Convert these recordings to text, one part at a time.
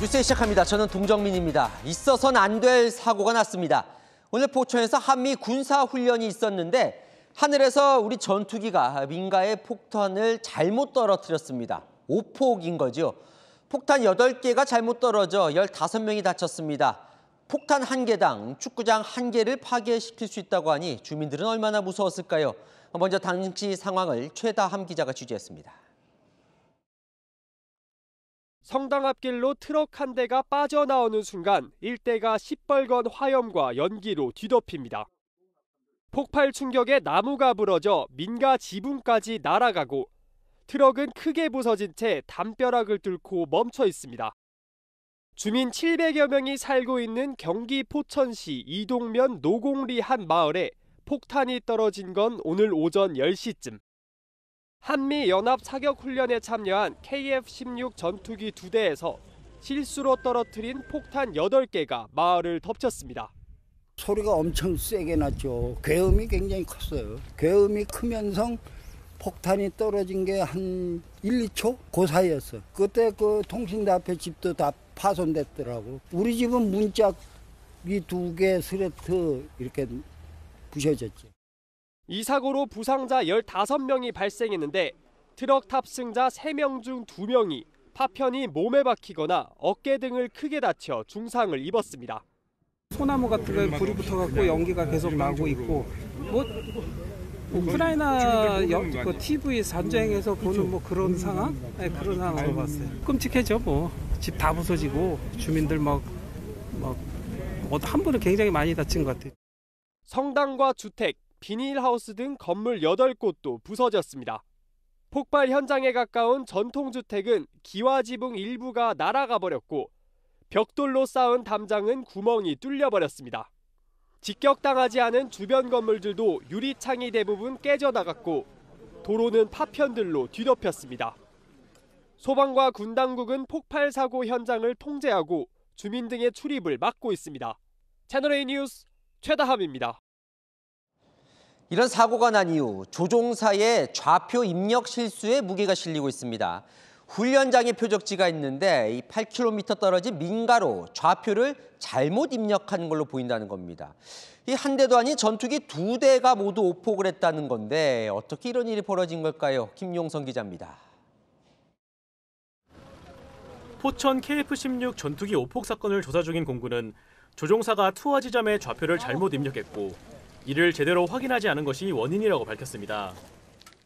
뉴스 시작합니다. 저는 동정민입니다. 있어선 안 될 사고가 났습니다. 오늘 포천에서 한미 군사훈련이 있었는데 하늘에서 우리 전투기가 민가의 폭탄을 잘못 떨어뜨렸습니다. 오폭인 거죠. 폭탄 8개가 잘못 떨어져 15명이 다쳤습니다. 폭탄 1개당 축구장 1개를 파괴시킬 수 있다고 하니 주민들은 얼마나 무서웠을까요? 먼저 당시 상황을 최다함 기자가 취재했습니다. 성당 앞길로 트럭 한 대가 빠져나오는 순간 일대가 시뻘건 화염과 연기로 뒤덮입니다. 폭발 충격에 나무가 부러져 민가 지붕까지 날아가고 트럭은 크게 부서진 채 담벼락을 뚫고 멈춰 있습니다. 주민 700여 명이 살고 있는 경기 포천시 이동면 노곡리 한 마을에 폭탄이 떨어진 건 오늘 오전 10시쯤. 한미연합사격훈련에 참여한 KF-16 전투기 2대에서 실수로 떨어뜨린 폭탄 8개가 마을을 덮쳤습니다. 소리가 엄청 세게 났죠. 굉음이 굉장히 컸어요. 굉음이 크면서 폭탄이 떨어진 게 한 1, 2초? 그 사이였어. 그때 그 통신대 앞에 집도 다 파손됐더라고. 우리 집은 문짝이 2개 스레트 이렇게 부셔졌지. 이 사고로 부상자 15명이 발생했는데 트럭 탑승자 3명 중 2명이 파편이 몸에 박히거나 어깨 등을 크게 다쳐 중상을 입었습니다. 소나무 같은 거 불이 붙어갖고 연기가 계속 나고 있고 우크라이나 그 TV 전쟁에서 보는 그런 상황? 네, 그런 상황으로 봤어요. 끔찍해져 집 다 부서지고 주민들 한 분은 굉장히 많이 다친 것 같아요. 성당과 주택, 비닐하우스 등 건물 8곳도 부서졌습니다. 폭발 현장에 가까운 전통주택은 기와지붕 일부가 날아가 버렸고 벽돌로 쌓은 담장은 구멍이 뚫려버렸습니다. 직격당하지 않은 주변 건물들도 유리창이 대부분 깨져나갔고 도로는 파편들로 뒤덮였습니다. 소방과 군 당국은 폭발 사고 현장을 통제하고 주민 등의 출입을 막고 있습니다. 채널A 뉴스 최다함입니다. 이런 사고가 난 이후 조종사의 좌표 입력 실수에 무게가 실리고 있습니다. 훈련장에 표적지가 있는데 이 8km 떨어진 민가로 좌표를 잘못 입력한 걸로 보인다는 겁니다. 이 한 대도 아닌 전투기 2대가 모두 오폭을 했다는 건데 어떻게 이런 일이 벌어진 걸까요? 김용선 기자입니다. 포천 KF-16 전투기 오폭 사건을 조사 중인 공군은 조종사가 투하 지점의 좌표를 잘못 입력했고 이를 제대로 확인하지 않은 것이 원인이라고 밝혔습니다.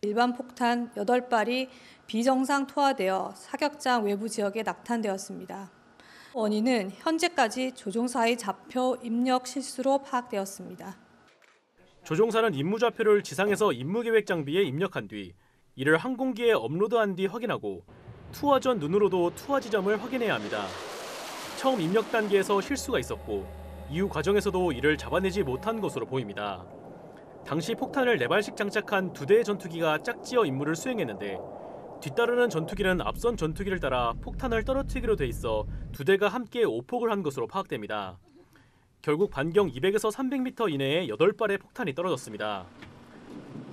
일반 폭탄 8발이 비정상 투하되어 사격장 외부 지역에 낙탄되었습니다. 원인은 현재까지 조종사의 좌표 입력 실수로 파악되었습니다. 조종사는 임무 좌표를 지상에서 임무계획 장비에 입력한 뒤 이를 항공기에 업로드한 뒤 확인하고 투하 전 눈으로도 투하 지점을 확인해야 합니다. 처음 입력 단계에서 실수가 있었고 이후 과정에서도 이를 잡아내지 못한 것으로 보입니다. 당시 폭탄을 4발씩 장착한 2대의 전투기가 짝지어 임무를 수행했는데 뒤따르는 전투기는 앞선 전투기를 따라 폭탄을 떨어뜨리기로 돼 있어 2대가 함께 오폭을 한 것으로 파악됩니다. 결국 반경 200에서 300m 이내에 8발의 폭탄이 떨어졌습니다.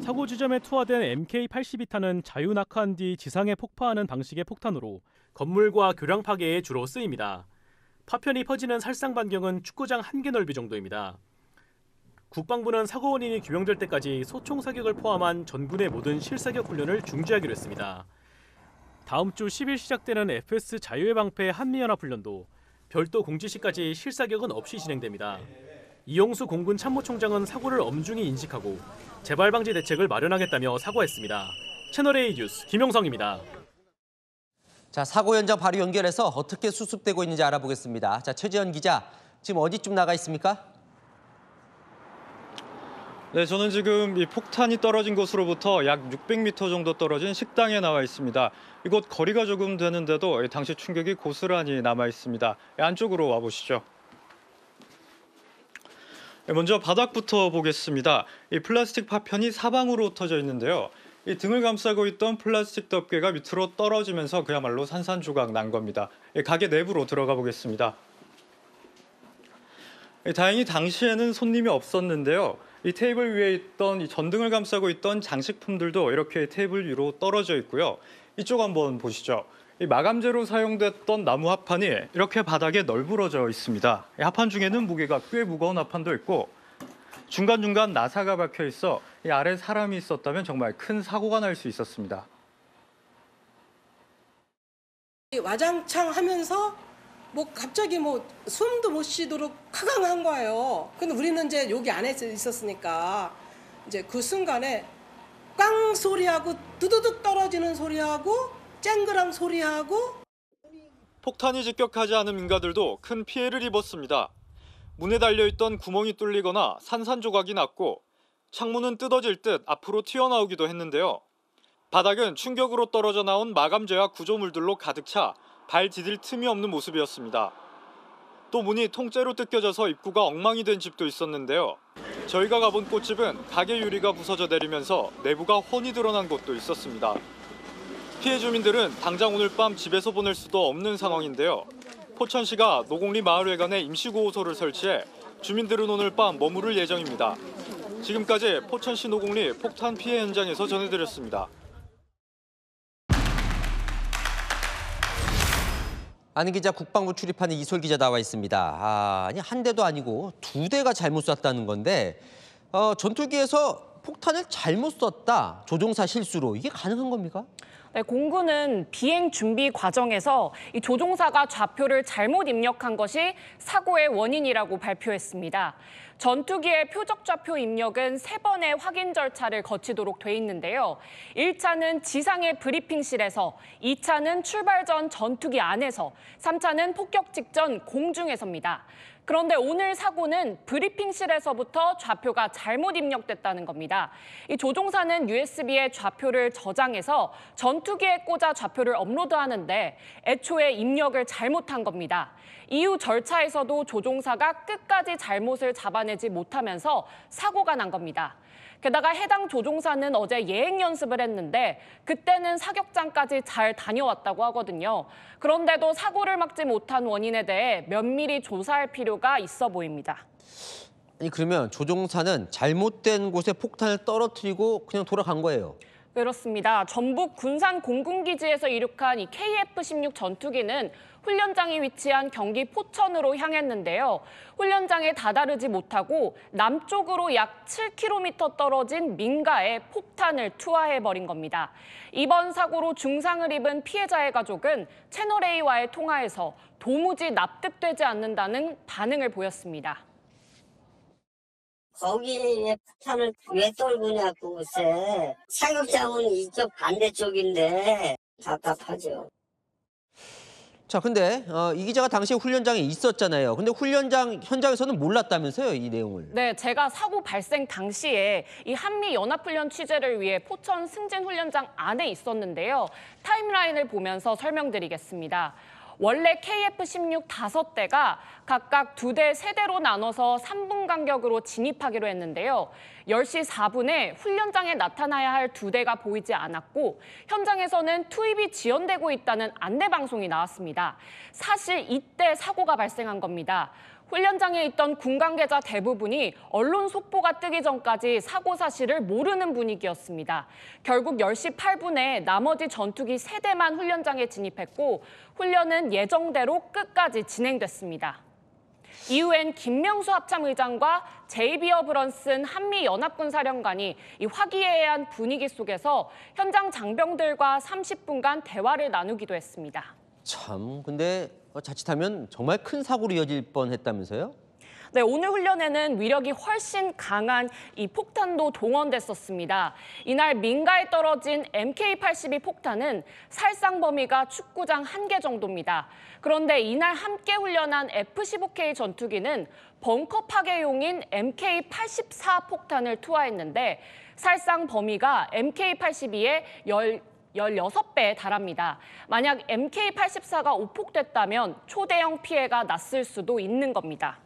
사고 지점에 투하된 MK-82탄은 자유 낙하한 뒤 지상에 폭파하는 방식의 폭탄으로 건물과 교량 파괴에 주로 쓰입니다. 파편이 퍼지는 살상 반경은 축구장 1개 넓이 정도입니다. 국방부는 사고 원인이 규명될 때까지 소총 사격을 포함한 전군의 모든 실사격 훈련을 중지하기로 했습니다. 다음 주 10일 시작되는 FS 자유의 방패 한미연합훈련도 별도 공지 시까지 실사격은 없이 진행됩니다. 이용수 공군 참모총장은 사고를 엄중히 인식하고 재발 방지 대책을 마련하겠다며 사과했습니다. 채널A 뉴스 김용성입니다. 자, 사고 현장 바로 연결해서 어떻게 수습되고 있는지 알아보겠습니다. 자, 최재현 기자, 지금 어디쯤 나가 있습니까? 네, 저는 지금 이 폭탄이 떨어진 곳으로부터 약 600m 정도 떨어진 식당에 나와 있습니다. 이곳 거리가 조금 되는데도 당시 충격이 고스란히 남아 있습니다. 안쪽으로 와보시죠. 먼저 바닥부터 보겠습니다. 이 플라스틱 파편이 사방으로 흩어져 있는데요. 이 등을 감싸고 있던 플라스틱 덮개가 밑으로 떨어지면서 그야말로 산산조각 난 겁니다. 가게 내부로 들어가 보겠습니다. 다행히 당시에는 손님이 없었는데요. 이 테이블 위에 있던 이 전등을 감싸고 있던 장식품들도 이렇게 테이블 위로 떨어져 있고요. 이쪽 한번 보시죠. 이 마감재로 사용됐던 나무 합판이 이렇게 바닥에 널브러져 있습니다. 이 합판 중에는 무게가 꽤 무거운 합판도 있고 중간중간 나사가 박혀 있어 이 아래 사람이 있었다면 정말 큰 사고가 날 수 있었습니다. 와장창 하면서 갑자기 숨도 못 쉬도록 카강한 거예요. 근데 우리는 이제 여기 안에 있었으니까 이제 그 순간에 꽝 소리하고 두두둑 떨어지는 소리하고 쨍그랑 소리하고 폭탄이 직격하지 않은 민가들도 큰 피해를 입었습니다. 문에 달려있던 구멍이 뚫리거나 산산조각이 났고 창문은 뜯어질 듯 앞으로 튀어나오기도 했는데요. 바닥은 충격으로 떨어져 나온 마감재와 구조물들로 가득 차 발 디딜 틈이 없는 모습이었습니다. 또 문이 통째로 뜯겨져서 입구가 엉망이 된 집도 있었는데요. 저희가 가본 꽃집은 가게 유리가 부서져 내리면서 내부가 훤히 드러난 곳도 있었습니다. 피해 주민들은 당장 오늘 밤 집에서 보낼 수도 없는 상황인데요. 포천시가 노곡리 마을회관에 임시구호소를 설치해 주민들은 오늘 밤 머무를 예정입니다. 지금까지 포천시 노곡리 폭탄 피해 현장에서 전해드렸습니다. 안은 기자, 국방부 출입하는 이솔 기자 나와 있습니다. 아니 한 대도 아니고 두 대가 잘못 쐈다는 건데 전투기에서 폭탄을 잘못 쐈다, 조종사 실수로, 이게 가능한 겁니까? 네, 공군은 비행 준비 과정에서 이 조종사가 좌표를 잘못 입력한 것이 사고의 원인이라고 발표했습니다. 전투기의 표적 좌표 입력은 3번의 확인 절차를 거치도록 돼 있는데요. 1차는 지상의 브리핑실에서, 2차는 출발 전 전투기 안에서, 3차는 폭격 직전 공중에서입니다. 그런데 오늘 사고는 브리핑실에서부터 좌표가 잘못 입력됐다는 겁니다. 이 조종사는 USB에 좌표를 저장해서 전투기에 꽂아 좌표를 업로드하는데 애초에 입력을 잘못한 겁니다. 이후 절차에서도 조종사가 끝까지 잘못을 잡아내지 못하면서 사고가 난 겁니다. 게다가 해당 조종사는 어제 예행 연습을 했는데 그때는 사격장까지 잘 다녀왔다고 하거든요. 그런데도 사고를 막지 못한 원인에 대해 면밀히 조사할 필요가 있어 보입니다. 아니 그러면 조종사는 잘못된 곳에 폭탄을 떨어뜨리고 그냥 돌아간 거예요? 그렇습니다. 전북 군산 공군기지에서 이륙한 이 KF-16 전투기는 훈련장이 위치한 경기 포천으로 향했는데요. 훈련장에 다다르지 못하고 남쪽으로 약 7km 떨어진 민가에 폭탄을 투하해버린 겁니다. 이번 사고로 중상을 입은 피해자의 가족은 채널A와의 통화에서 도무지 납득되지 않는다는 반응을 보였습니다. 거기에 폭탄을 왜 떨구냐고 글쎄. 사격장은 이쪽 반대쪽인데 답답하죠. 자, 근데 이 기자가 당시에 훈련장에 있었잖아요. 근데 훈련장 현장에서는 몰랐다면서요, 이 내용을? 네, 제가 사고 발생 당시에 이 한미 연합훈련 취재를 위해 포천 승진 훈련장 안에 있었는데요. 타임라인을 보면서 설명드리겠습니다. 원래 KF-16 5대가 각각 2대, 3대로 나눠서 3분 간격으로 진입하기로 했는데요. 10시 4분에 훈련장에 나타나야 할 2대가 보이지 않았고 현장에서는 투입이 지연되고 있다는 안내방송이 나왔습니다. 사실 이때 사고가 발생한 겁니다. 훈련장에 있던 군 관계자 대부분이 언론 속보가 뜨기 전까지 사고 사실을 모르는 분위기였습니다. 결국 10시 8분에 나머지 전투기 3대만 훈련장에 진입했고 훈련은 예정대로 끝까지 진행됐습니다. 이후엔 김명수 합참의장과 제이비어 브런슨 한미연합군 사령관이 이 화기애애한 분위기 속에서 현장 장병들과 30분간 대화를 나누기도 했습니다. 참, 근데 자칫하면 정말 큰 사고로 이어질 뻔했다면서요? 네, 오늘 훈련에는 위력이 훨씬 강한 이 폭탄도 동원됐었습니다. 이날 민가에 떨어진 MK-82 폭탄은 살상 범위가 축구장 1개 정도입니다. 그런데 이날 함께 훈련한 F-15K 전투기는 벙커 파괴용인 MK-84 폭탄을 투하했는데 살상 범위가 MK-82의 16배에 달합니다. 만약 MK-84가 오폭됐다면 초대형 피해가 났을 수도 있는 겁니다.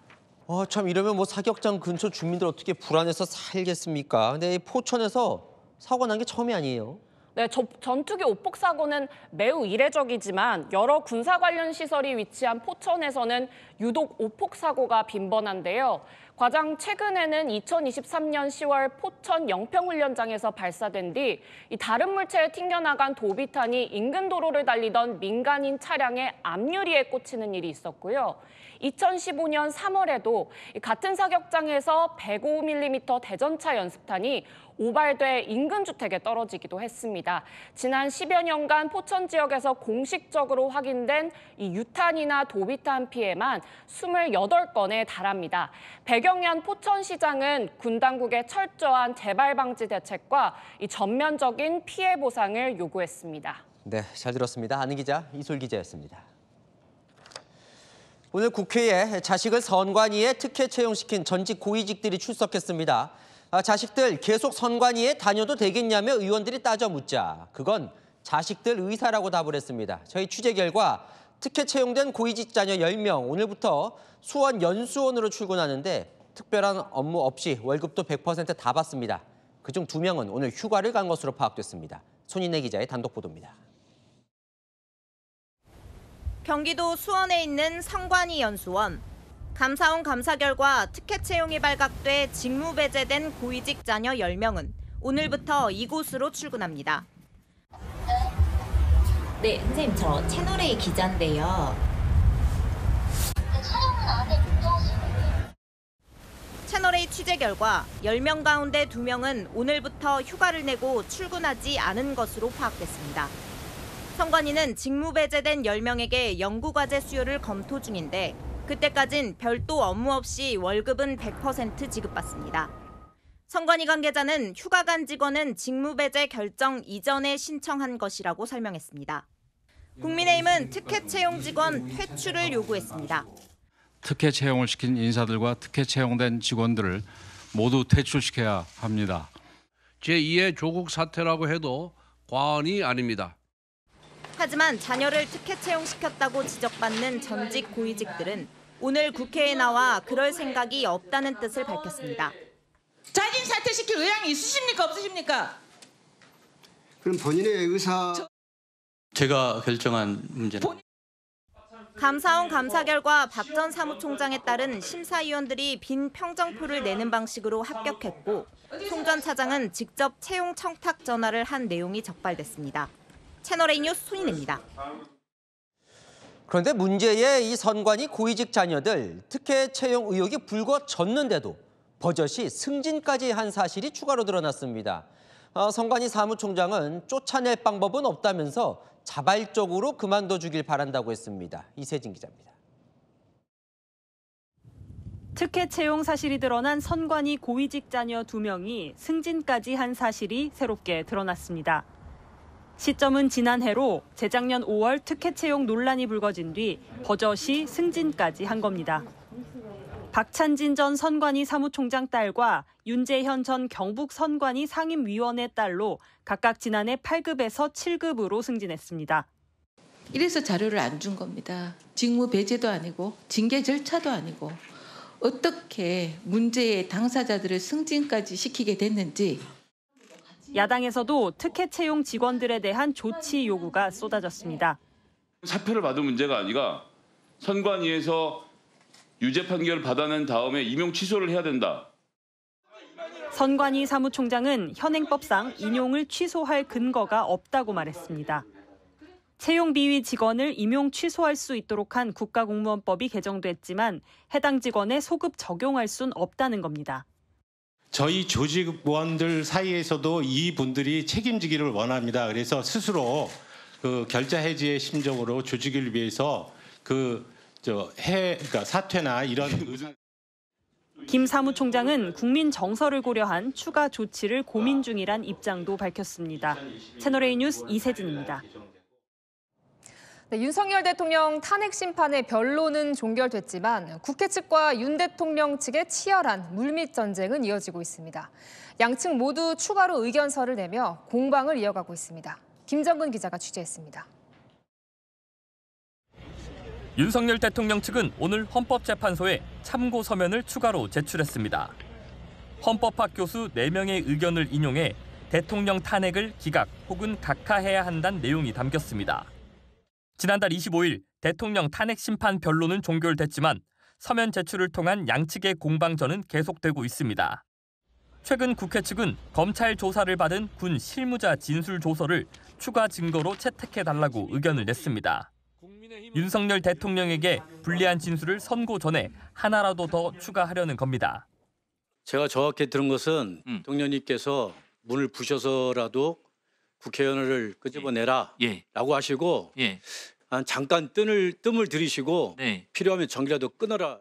참 이러면 사격장 근처 주민들 어떻게 불안해서 살겠습니까? 근데 이 포천에서 사고가 난 게 처음이 아니에요. 네, 전투기 오폭 사고는 매우 이례적이지만 여러 군사 관련 시설이 위치한 포천에서는 유독 오폭 사고가 빈번한데요. 가장 최근에는 2023년 10월 포천 영평훈련장에서 발사된 뒤 다른 물체에 튕겨나간 도비탄이 인근 도로를 달리던 민간인 차량의 앞유리에 꽂히는 일이 있었고요. 2015년 3월에도 같은 사격장에서 105mm 대전차 연습탄이 오발돼 인근 주택에 떨어지기도 했습니다. 지난 10여 년간 포천 지역에서 공식적으로 확인된 이 유탄이나 도비탄 피해만 28건에 달합니다. 백영현 포천시장은 군 당국의 철저한 재발 방지 대책과 이 전면적인 피해 보상을 요구했습니다. 네, 잘 들었습니다. 아는 기자 이솔 기자였습니다. 오늘 국회에 자식을 선관위에 특혜 채용시킨 전직 고위직들이 출석했습니다. 자식들 계속 선관위에 다녀도 되겠냐며 의원들이 따져 묻자 그건 자식들 의사라고 답을 했습니다. 저희 취재 결과 특혜 채용된 고위직 자녀 10명 오늘부터 수원 연수원으로 출근하는데 특별한 업무 없이 월급도 100% 다 받습니다. 그중 2명은 오늘 휴가를 간 것으로 파악됐습니다. 손인혜 기자의 단독 보도입니다. 경기도 수원에 있는 선관위 연수원. 감사원 감사 결과 특혜 채용이 발각돼 직무 배제된 고위직 자녀 10명은 오늘부터 이곳으로 출근합니다. 네, 선생님 저 채널A 기자인데요. 촬영은 안 해, 채널A 취재 결과 10명 가운데 2명은 오늘부터 휴가를 내고 출근하지 않은 것으로 파악됐습니다. 선관위는 직무 배제된 10명에게 연구과제 수요를 검토 중인데 그때까진 별도 업무 없이 월급은 100% 지급받습니다. 선관위 관계자는 휴가 간 직원은 직무 배제 결정 이전에 신청한 것이라고 설명했습니다. 국민의힘은 특혜 채용 직원 퇴출을 요구했습니다. 특혜 채용을 시킨 인사들과 특혜 채용된 직원들을 모두 퇴출시켜야 합니다. 제2의 조국 사태라고 해도 과언이 아닙니다. 하지만 자녀를 특혜 채용시켰다고 지적받는 전직 고위직들은 오늘 국회에 나와 그럴 생각이 없다는 뜻을 밝혔습니다. 자진 사퇴시킬 의향이 있으십니까 없으십니까? 그럼 본인의 의사... 제가 결정한 문제는... 감사원 감사 결과 박 전 사무총장에 따른 심사위원들이 빈 평정표를 내는 방식으로 합격했고 송 전 차장은 직접 채용 청탁 전화를 한 내용이 적발됐습니다. 채널A 뉴스 손인혜입니다. 그런데 문제의 이 선관위 고위직 자녀들 특혜 채용 의혹이 불거졌는데도 버젓이 승진까지 한 사실이 추가로 드러났습니다. 선관위 사무총장은 쫓아낼 방법은 없다면서 자발적으로 그만둬 주길 바란다고 했습니다. 이세진 기자입니다. 특혜 채용 사실이 드러난 선관위 고위직 자녀 2명이 승진까지 한 사실이 새롭게 드러났습니다. 시점은 지난해로 재작년 5월 특혜 채용 논란이 불거진 뒤 버젓이 승진까지 한 겁니다. 박찬진 전 선관위 사무총장 딸과 윤재현 전 경북 선관위 상임위원의 딸로 각각 지난해 8급에서 7급으로 승진했습니다. 이래서 자료를 안 준 겁니다. 직무 배제도 아니고 징계 절차도 아니고 어떻게 문제의 당사자들을 승진까지 시키게 됐는지. 야당에서도 특혜 채용 직원들에 대한 조치 요구가 쏟아졌습니다. 사표를 받은 문제가 아니라 선관위에서 유죄 판결을 받아낸 다음에 임용 취소를 해야 된다. 선관위 사무총장은 현행법상 인용을 취소할 근거가 없다고 말했습니다. 채용 비위 직원을 임용 취소할 수 있도록 한 국가공무원법이 개정됐지만 해당 직원에 소급 적용할 순 없다는 겁니다. 저희 조직원들 사이에서도 이분들이 책임지기를 원합니다. 그래서 스스로 결자 해지의 심정으로 조직을 위해서 그러니까 사퇴나 이런 김 사무총장은 국민 정서를 고려한 추가 조치를 고민 중이란 입장도 밝혔습니다. 채널A 뉴스 이세진입니다. 네, 윤석열 대통령 탄핵 심판의 변론은 종결됐지만 국회 측과 윤 대통령 측의 치열한 물밑 전쟁은 이어지고 있습니다. 양측 모두 추가로 의견서를 내며 공방을 이어가고 있습니다. 김정근 기자가 취재했습니다. 윤석열 대통령 측은 오늘 헌법재판소에 참고 서면을 추가로 제출했습니다. 헌법학 교수 4명의 의견을 인용해 대통령 탄핵을 기각 혹은 각하해야 한다는 내용이 담겼습니다. 지난달 25일 대통령 탄핵 심판 변론은 종결됐지만 서면 제출을 통한 양측의 공방전은 계속되고 있습니다. 최근 국회 측은 검찰 조사를 받은 군 실무자 진술 조서를 추가 증거로 채택해달라고 의견을 냈습니다. 윤석열 대통령에게 불리한 진술을 선고 전에 하나라도 더 추가하려는 겁니다. 제가 정확히 들은 것은 대통령님께서 문을 부셔서라도 국회의원을 끄집어내라라고 하시고 잠깐 뜸을 들이시고 필요하면 전기라도 끊어라.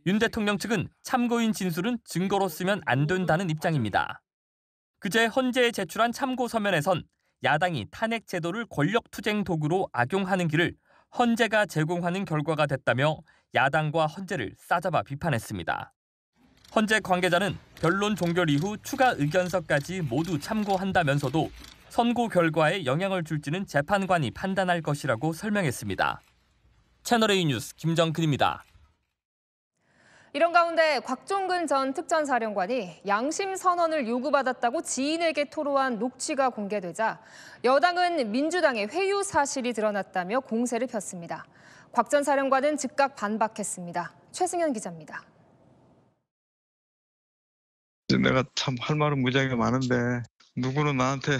윤 대통령 측은 참고인 진술은 증거로 쓰면 안 된다는 입장입니다. 그제 헌재에 제출한 참고 서면에선 야당이 탄핵 제도를 권력투쟁 도구로 악용하는 길을 헌재가 제공하는 결과가 됐다며 야당과 헌재를 싸잡아 비판했습니다. 헌재 관계자는 변론 종결 이후 추가 의견서까지 모두 참고한다면서도 선고 결과에 영향을 줄지는 재판관이 판단할 것이라고 설명했습니다. 채널A 뉴스 김정근입니다. 이런 가운데 곽종근 전 특전사령관이 양심 선언을 요구받았다고 지인에게 토로한 녹취가 공개되자 여당은 민주당의 회유 사실이 드러났다며 공세를 폈습니다. 곽 전 사령관은 즉각 반박했습니다. 최승현 기자입니다. 내가 참 할 말은 무지하게 많은데 누구는 나한테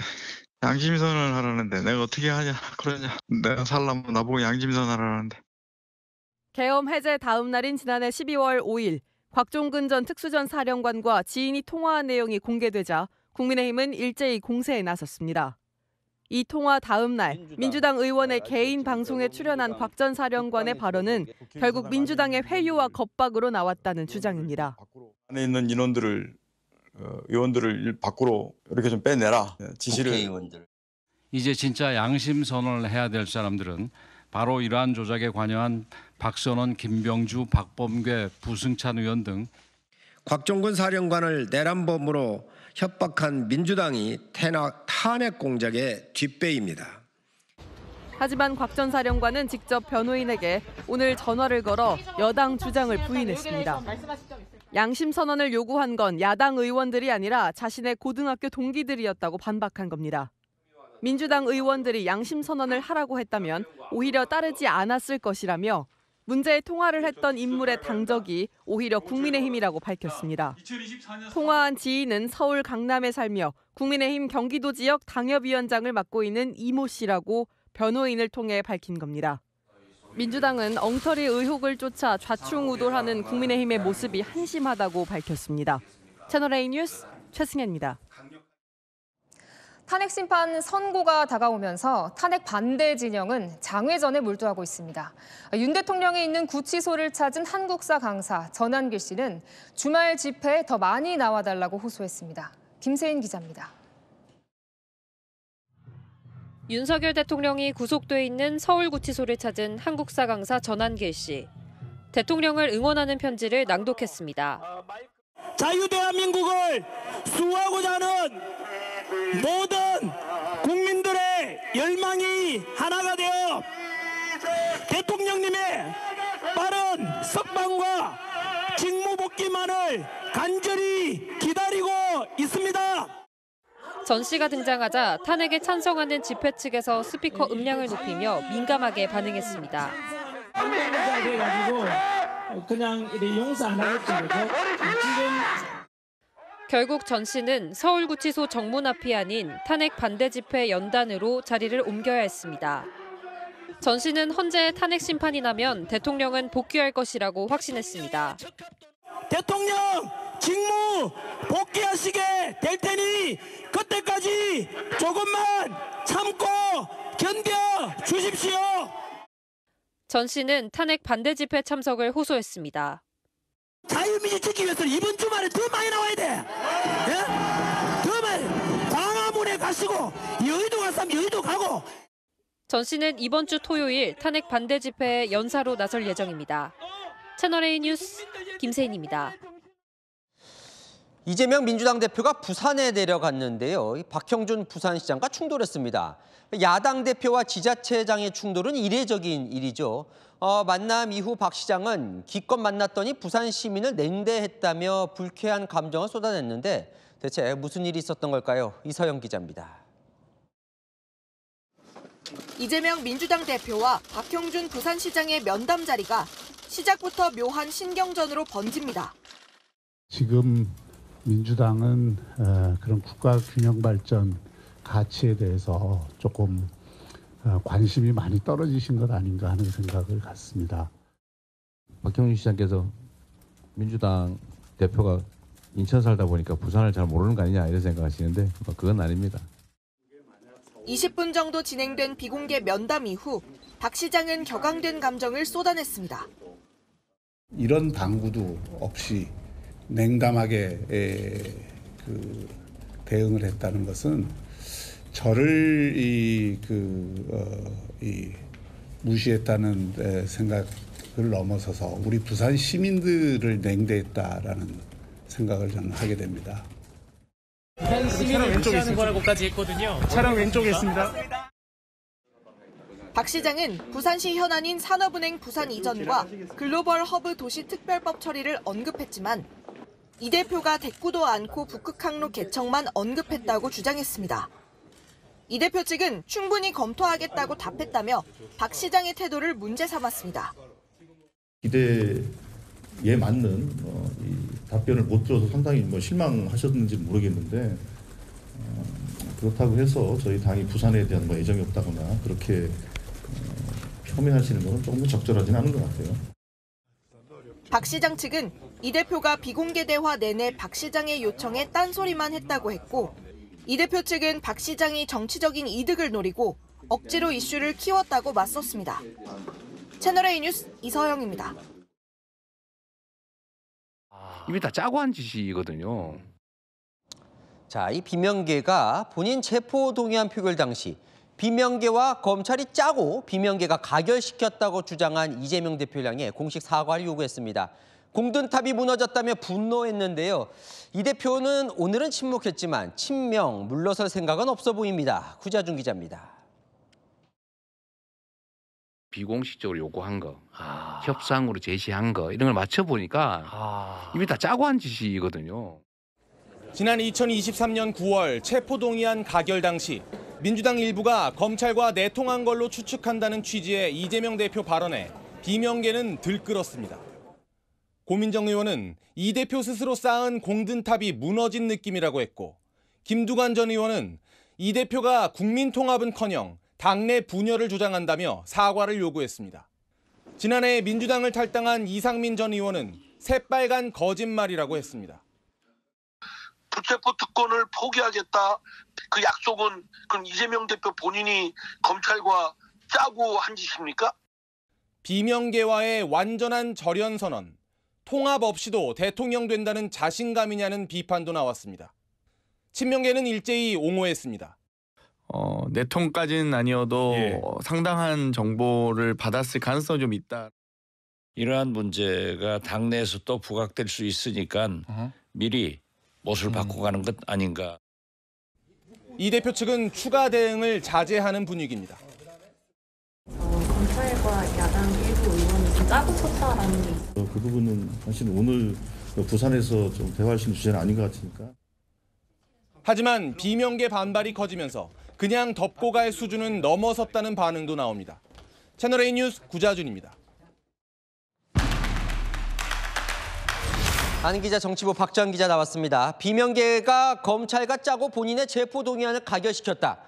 양심선언을 하라는데 내가 어떻게 하냐 그러냐. 내가 살려면 나보고 양심선언 하라는데. 계엄 해제 다음 날인 지난해 12월 5일 곽종근 전 특수전 사령관과 지인이 통화한 내용이 공개되자 국민의힘은 일제히 공세에 나섰습니다. 이 통화 다음 날 민주당 의원의 개인 방송에 출연한 곽 전 사령관의 발언은 결국 민주당의 회유와 겁박으로 나왔다는 주장입니다. 안에 있는 의원들을 밖으로 이렇게 좀 빼내라 지시를. 이제 진짜 양심 선언을 해야 될 사람들은 바로 이러한 조작에 관여한 박선원, 김병주, 박범계, 부승찬 의원 등 곽종근 사령관을 내란범으로 협박한 민주당이 탄핵 공작의 뒷배입니다. 하지만 곽 전 사령관은 직접 변호인에게 오늘 전화를 걸어 여당 주장을 부인했습니다. 양심 선언을 요구한 건 야당 의원들이 아니라 자신의 고등학교 동기들이었다고 반박한 겁니다. 민주당 의원들이 양심 선언을 하라고 했다면 오히려 따르지 않았을 것이라며 문제의 통화를 했던 인물의 당적이 오히려 국민의힘이라고 밝혔습니다. 통화한 지인은 서울 강남에 살며 국민의힘 경기도 지역 당협위원장을 맡고 있는 이모 씨라고 변호인을 통해 밝힌 겁니다. 민주당은 엉터리 의혹을 쫓아 좌충우돌하는 국민의힘의 모습이 한심하다고 밝혔습니다. 채널A 뉴스 최승현입니다. 탄핵 심판 선고가 다가오면서 탄핵 반대 진영은 장외전에 몰두하고 있습니다. 윤 대통령이 있는 구치소를 찾은 한국사 강사 전한길 씨는 주말 집회에 더 많이 나와달라고 호소했습니다. 김세인 기자입니다. 윤석열 대통령이 구속돼 있는 서울구치소를 찾은 한국사 강사 전한길 씨. 대통령을 응원하는 편지를 낭독했습니다. 자유대한민국을 수호하고자 하는 모든 국민들의 열망이 하나가 되어 대통령님의 빠른 석방과 직무 복귀만을 간절히 기다리고 있습니다. 전 씨가 등장하자 탄핵에 찬성하는 집회 측에서 스피커 음량을 높이며 민감하게 반응했습니다. 그냥 용서 안 하겠죠. 결국 전 씨는 서울구치소 정문 앞이 아닌 탄핵 반대 집회 연단으로 자리를 옮겨야 했습니다. 전 씨는 헌재의 탄핵 심판이 나면 대통령은 복귀할 것이라고 확신했습니다. 대통령 직무 복귀하시게 될 테니 그때까지 조금만 참고 견뎌 주십시오. 전 씨는 탄핵 반대 집회 참석을 호소했습니다. 자유민주 지키기 위해서는 이번 주말에 더 많이 나와야 돼. 예? 더 많이. 광화문에 가시고 여의도 가면 여의도 가고. 전 씨는 이번 주 토요일 탄핵 반대 집회에 연사로 나설 예정입니다. 채널A 뉴스 김세인입니다. 이재명 민주당 대표가 부산에 내려갔는데요. 박형준 부산시장과 충돌했습니다. 야당 대표와 지자체장의 충돌은 이례적인 일이죠. 만남 이후 박 시장은 기껏 만났더니 부산 시민을 냉대했다며 불쾌한 감정을 쏟아냈는데 대체 무슨 일이 있었던 걸까요? 이서영 기자입니다. 이재명 민주당 대표와 박형준 부산시장의 면담 자리가 시작부터 묘한 신경전으로 번집니다. 지금 민주당은 그런 국가 균형 발전 가치에 대해서 조금 관심이 많이 떨어지신 것 아닌가 하는 생각을 갖습니다. 박형준 시장께서 민주당 대표가 인천 살다 보니까 부산을 잘 모르는 거 아니냐 이런 생각하시는데 그건 아닙니다. 20분 정도 진행된 비공개 면담 이후 박 시장은 격앙된 감정을 쏟아냈습니다. 이런 방구도 없이 냉담하게 대응을 했다는 것은 저를 무시했다는 생각을 넘어서서 우리 부산 시민들을 냉대했다라는 생각을 저는 하게 됩니다. 부산 시민을 무시하는 거라고까지 했거든요. 차량 왼쪽에 있습니다. 박 시장은 부산시 현안인 산업은행 부산 이전과 글로벌 허브 도시 특별법 처리를 언급했지만 이 대표가 대꾸도 않고 북극항로 개청만 언급했다고 주장했습니다. 이 대표 측은 충분히 검토하겠다고 답했다며 박 시장의 태도를 문제 삼았습니다. 기대에 맞는 이 답변을 못 들어서 상당히 실망하셨는지 모르겠는데 그렇다고 해서 저희 당이 부산에 대한 애정이 없다거나 그렇게 표명하시는 것은 조금 적절하지는 않은 것 같아요. 박 시장 측은 이 대표가 비공개 대화 내내 박 시장의 요청에 딴소리만 했다고 했고 이 대표 측은 박 시장이 정치적인 이득을 노리고 억지로 이슈를 키웠다고 맞섰습니다. 채널A 뉴스 이서영입니다. 이미 다 짜고 한 짓이거든요. 자, 이 비명계가 본인 체포 동의안 표결 당시 비명계와 검찰이 짜고 비명계가 가결시켰다고 주장한 이재명 대표를 향해 공식 사과를 요구했습니다. 공든탑이 무너졌다며 분노했는데요. 이 대표는 오늘은 침묵했지만 친명, 물러설 생각은 없어 보입니다. 구자준 기자입니다. 비공식적으로 요구한 거, 협상으로 제시한 거 이런 걸 맞춰보니까 이미 다 짜고 한 짓이거든요. 지난 2023년 9월 체포동의안 가결 당시 민주당 일부가 검찰과 내통한 걸로 추측한다는 취지의 이재명 대표 발언에 비명계는 들끓었습니다. 고민정 의원은 이 대표 스스로 쌓은 공든탑이 무너진 느낌이라고 했고 김두관 전 의원은 이 대표가 국민통합은커녕 당내 분열을 주장한다며 사과를 요구했습니다. 지난해 민주당을 탈당한 이상민 전 의원은 새빨간 거짓말이라고 했습니다. 불체포 특권을 포기하겠다. 그 약속은 그럼 이재명 대표 본인이 검찰과 짜고 한 짓입니까? 비명계와의 완전한 절연선언, 통합 없이도 대통령 된다는 자신감이냐는 비판도 나왔습니다. 친명계는 일제히 옹호했습니다. 내통까지는 아니어도 상당한 정보를 받았을 가능성이 좀 있다. 이러한 문제가 당내에서 또 부각될 수 있으니까 미리 못을 바꾸고 가는 것 아닌가. 이 대표 측은 추가 대응을 자제하는 분위기입니다. 검찰과 야당 일부 의원이 좀 짜고 쳤다라는 게 있어요. 그 부분은 사실 오늘 부산에서 좀 대화할 수 있는 주제는 아닌 것 같으니까. 하지만 비명계 반발이 커지면서 그냥 덮고 갈 수준은 넘어섰다는 반응도 나옵니다. 채널A 뉴스 구자준입니다. 안 기자, 정치부 박정 기자 나왔습니다. 비명계가 검찰과 짜고 본인의 체포동의안을 가결시켰다.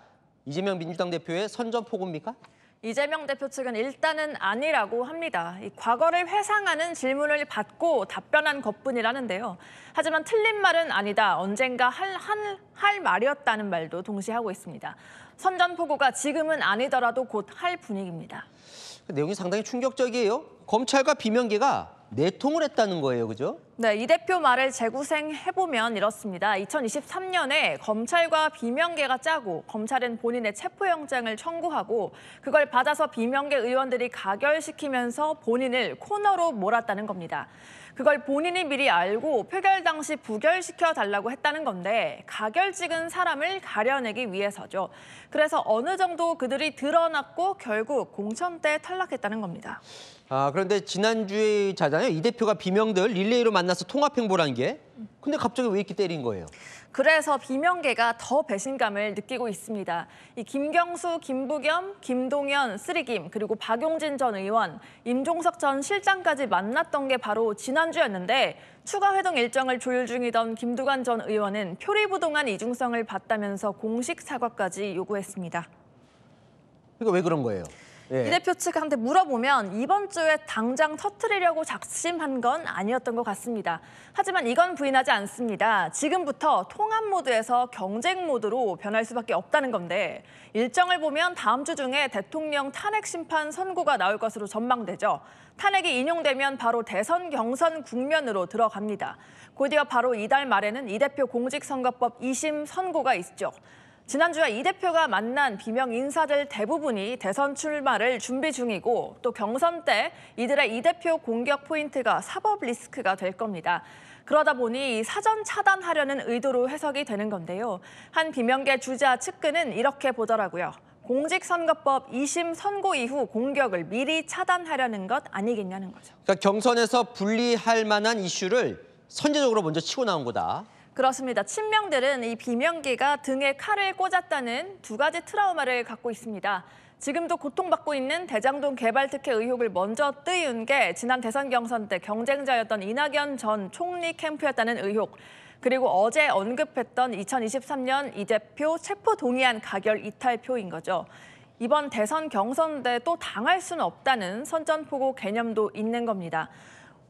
이재명 민주당 대표의 선전포고입니까? 이재명 대표 측은 일단은 아니라고 합니다. 이 과거를 회상하는 질문을 받고 답변한 것뿐이라는데요. 하지만 틀린 말은 아니다. 언젠가 할 말이었다는 말도 동시에 하고 있습니다. 선전포고가 지금은 아니더라도 곧 할 분위기입니다. 내용이 상당히 충격적이에요. 검찰과 비명계가 내통을 했다는 거예요, 그죠? 네, 이 대표 말을 재구생해보면 이렇습니다. 2023년에 검찰과 비명계가 짜고 검찰은 본인의 체포영장을 청구하고 그걸 받아서 비명계 의원들이 가결시키면서 본인을 코너로 몰았다는 겁니다. 그걸 본인이 미리 알고 표결 당시 부결시켜달라고 했다는 건데 가결 찍은 사람을 가려내기 위해서죠. 그래서 어느 정도 그들이 드러났고 결국 공천 때 탈락했다는 겁니다. 그런데 지난주에 자잖아요. 이 대표가 비명들 릴레이로 만난 만나서 통합행보라는 게. 근데 갑자기 왜 이렇게 때린 거예요? 그래서 비명계가 더 배신감을 느끼고 있습니다. 이 김경수, 김부겸, 김동연, 쓰리김, 그리고 박용진 전 의원, 임종석 전 실장까지 만났던 게 바로 지난주였는데 추가 회동 일정을 조율 중이던 김두관 전 의원은 표리부동한 이중성을 봤다면서 공식 사과까지 요구했습니다. 이거 왜 그런 거예요? 이 대표 측한테 물어보면 이번 주에 당장 터뜨리려고 작심한 건 아니었던 것 같습니다. 하지만 이건 부인하지 않습니다. 지금부터 통합 모드에서 경쟁 모드로 변할 수밖에 없다는 건데 일정을 보면 다음 주 중에 대통령 탄핵 심판 선고가 나올 것으로 전망되죠. 탄핵이 인용되면 바로 대선 경선 국면으로 들어갑니다. 곧이어 바로 이달 말에는 이 대표 공직선거법 2심 선고가 있죠. 지난주에 이 대표가 만난 비명 인사들 대부분이 대선 출마를 준비 중이고 또 경선 때 이들의 이 대표 공격 포인트가 사법 리스크가 될 겁니다. 그러다 보니 사전 차단하려는 의도로 해석이 되는 건데요. 한 비명계 주자 측근은 이렇게 보더라고요. 공직선거법 2심 선고 이후 공격을 미리 차단하려는 것 아니겠냐는 거죠. 그러니까 경선에서 분리할 만한 이슈를 선제적으로 먼저 치고 나온 거다. 그렇습니다. 친명들은 이 비명계가 등에 칼을 꽂았다는 두 가지 트라우마를 갖고 있습니다. 지금도 고통받고 있는 대장동 개발 특혜 의혹을 먼저 띄운 게 지난 대선 경선 때 경쟁자였던 이낙연 전 총리 캠프였다는 의혹. 그리고 어제 언급했던 2023년 이 대표 체포동의안 가결 이탈표인 거죠. 이번 대선 경선 때 또 당할 수는 없다는 선전포고 개념도 있는 겁니다.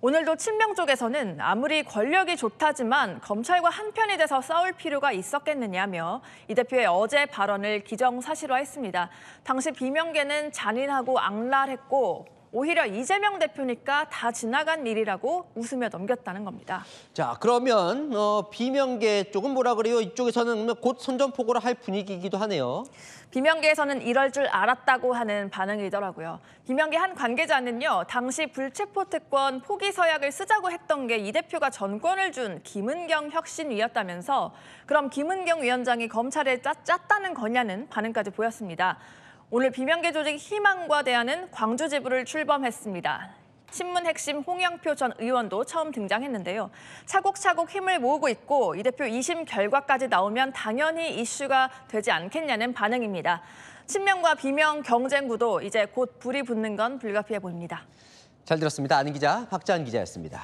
오늘도 친명 쪽에서는 아무리 권력이 좋다지만 검찰과 한편이 돼서 싸울 필요가 있었겠느냐며 이 대표의 어제 발언을 기정사실화했습니다. 당시 비명계는 잔인하고 악랄했고 오히려 이재명 대표니까 다 지나간 일이라고 웃으며 넘겼다는 겁니다. 자, 그러면 비명계 쪽은 뭐라 그래요? 이쪽에서는 곧 선전포고를 할 분위기이기도 하네요. 비명계에서는 이럴 줄 알았다고 하는 반응이더라고요. 비명계 한 관계자는요. 당시 불체포 특권 포기 서약을 쓰자고 했던 게 이 대표가 전권을 준 김은경 혁신위였다면서 그럼 김은경 위원장이 검찰에 짰다는 거냐는 반응까지 보였습니다. 오늘 비명계 조직 희망과 대안은 광주 지부를 출범했습니다. 신문 핵심 홍영표 전 의원도 처음 등장했는데요. 차곡차곡 힘을 모으고 있고 이 대표 2심 결과까지 나오면 당연히 이슈가 되지 않겠냐는 반응입니다. 친명과 비명 경쟁 구도 이제 곧 불이 붙는 건 불가피해 보입니다. 잘 들었습니다. 아는 기자 박자한 기자였습니다.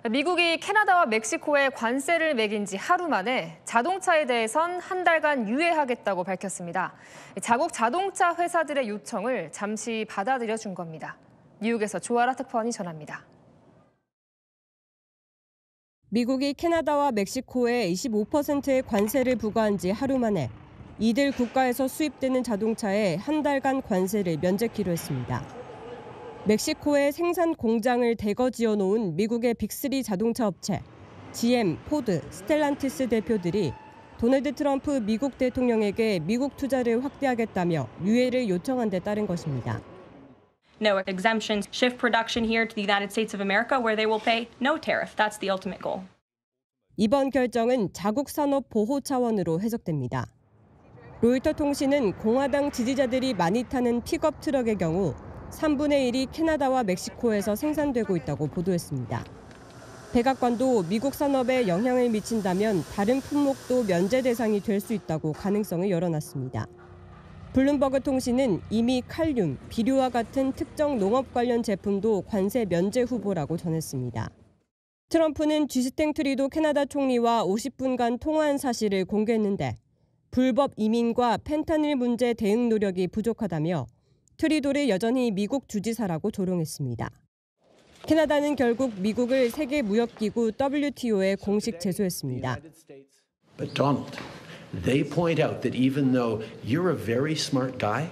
미국이 캐나다와 멕시코에 관세를 매긴 지 하루 만에 자동차에 대해선 한 달간 유예하겠다고 밝혔습니다. 자국 자동차 회사들의 요청을 잠시 받아들여 준 겁니다. 뉴욕에서 조아라 특파원이 전합니다. 미국이 캐나다와 멕시코에 25%의 관세를 부과한 지 하루 만에 이들 국가에서 수입되는 자동차에 한 달간 관세를 면제키로 했습니다. 멕시코에 생산 공장을 대거 지어놓은 미국의 빅3 자동차 업체 GM, 포드, 스텔란티스 대표들이 도널드 트럼프 미국 대통령에게 미국 투자를 확대하겠다며 유예를 요청한 데 따른 것입니다. No exemptions, shift production here to the United States of America where they will pay no tariff. That's the ultimate goal. 이번 결정은 자국 산업 보호 차원으로 해석됩니다. 로이터 통신은 공화당 지지자들이 많이 타는 픽업 트럭의 경우 3분의 1이 캐나다와 멕시코에서 생산되고 있다고 보도했습니다. 백악관도 미국 산업에 영향을 미친다면 다른 품목도 면제 대상이 될 수 있다고 가능성을 열어놨습니다. 블룸버그 통신은 이미 칼륨, 비료와 같은 특정 농업 관련 제품도 관세 면제 후보라고 전했습니다. 트럼프는 쥐스탱 트리도 캐나다 총리와 50분간 통화한 사실을 공개했는데 불법 이민과 펜타닐 문제 대응 노력이 부족하다며 트리도를 여전히 미국 주지사라고 조롱했습니다. 캐나다는 결국 미국을 세계무역기구 WTO에 공식 제소했습니다. But Donald, they point out that even though you're a very smart guy,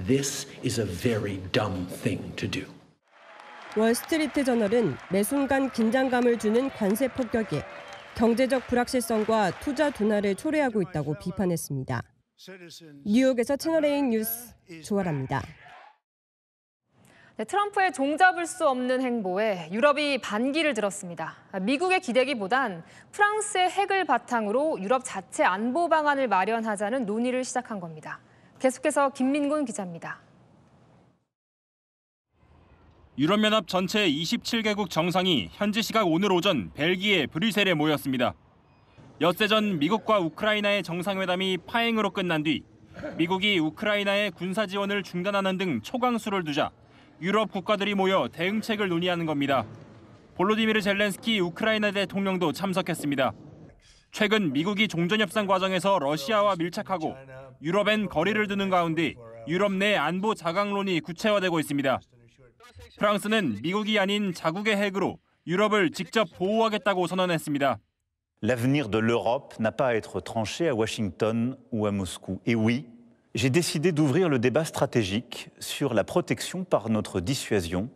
this is a very dumb thing to do. 월스트리트 저널은 매 순간 긴장감을 주는 관세 폭격이 경제적 불확실성과 투자 둔화를 초래하고 있다고 비판했습니다. 뉴욕에서 채널A 뉴스 조아라입니다. 네, 트럼프의 종잡을 수 없는 행보에 유럽이 반기를 들었습니다. 미국의 기대기보단 프랑스의 핵을 바탕으로 유럽 자체 안보 방안을 마련하자는 논의를 시작한 겁니다. 계속해서 김민곤 기자입니다. 유럽연합 전체 27개국 정상이 현지 시각 오늘 오전 벨기에 브뤼셀에 모였습니다. 엿새 전 미국과 우크라이나의 정상회담이 파행으로 끝난 뒤 미국이 우크라이나의 군사 지원을 중단하는 등 초강수를 두자 유럽 국가들이 모여 대응책을 논의하는 겁니다. 볼로디미르 젤렌스키 우크라이나 대통령도 참석했습니다. 최근 미국이 종전협상 과정에서 러시아와 밀착하고 유럽엔 거리를 두는 가운데 유럽 내 안보 자강론이 구체화되고 있습니다. 프랑스는 미국이 아닌 자국의 핵으로 유럽을 직접 보호하겠다고 선언했습니다. L'avenir de l'Europe n'a pas à être tranché à Washington ou à Moscou. Et oui, j'ai décidé d'ouvrir le débat stratégique sur la protection par notre dissuasion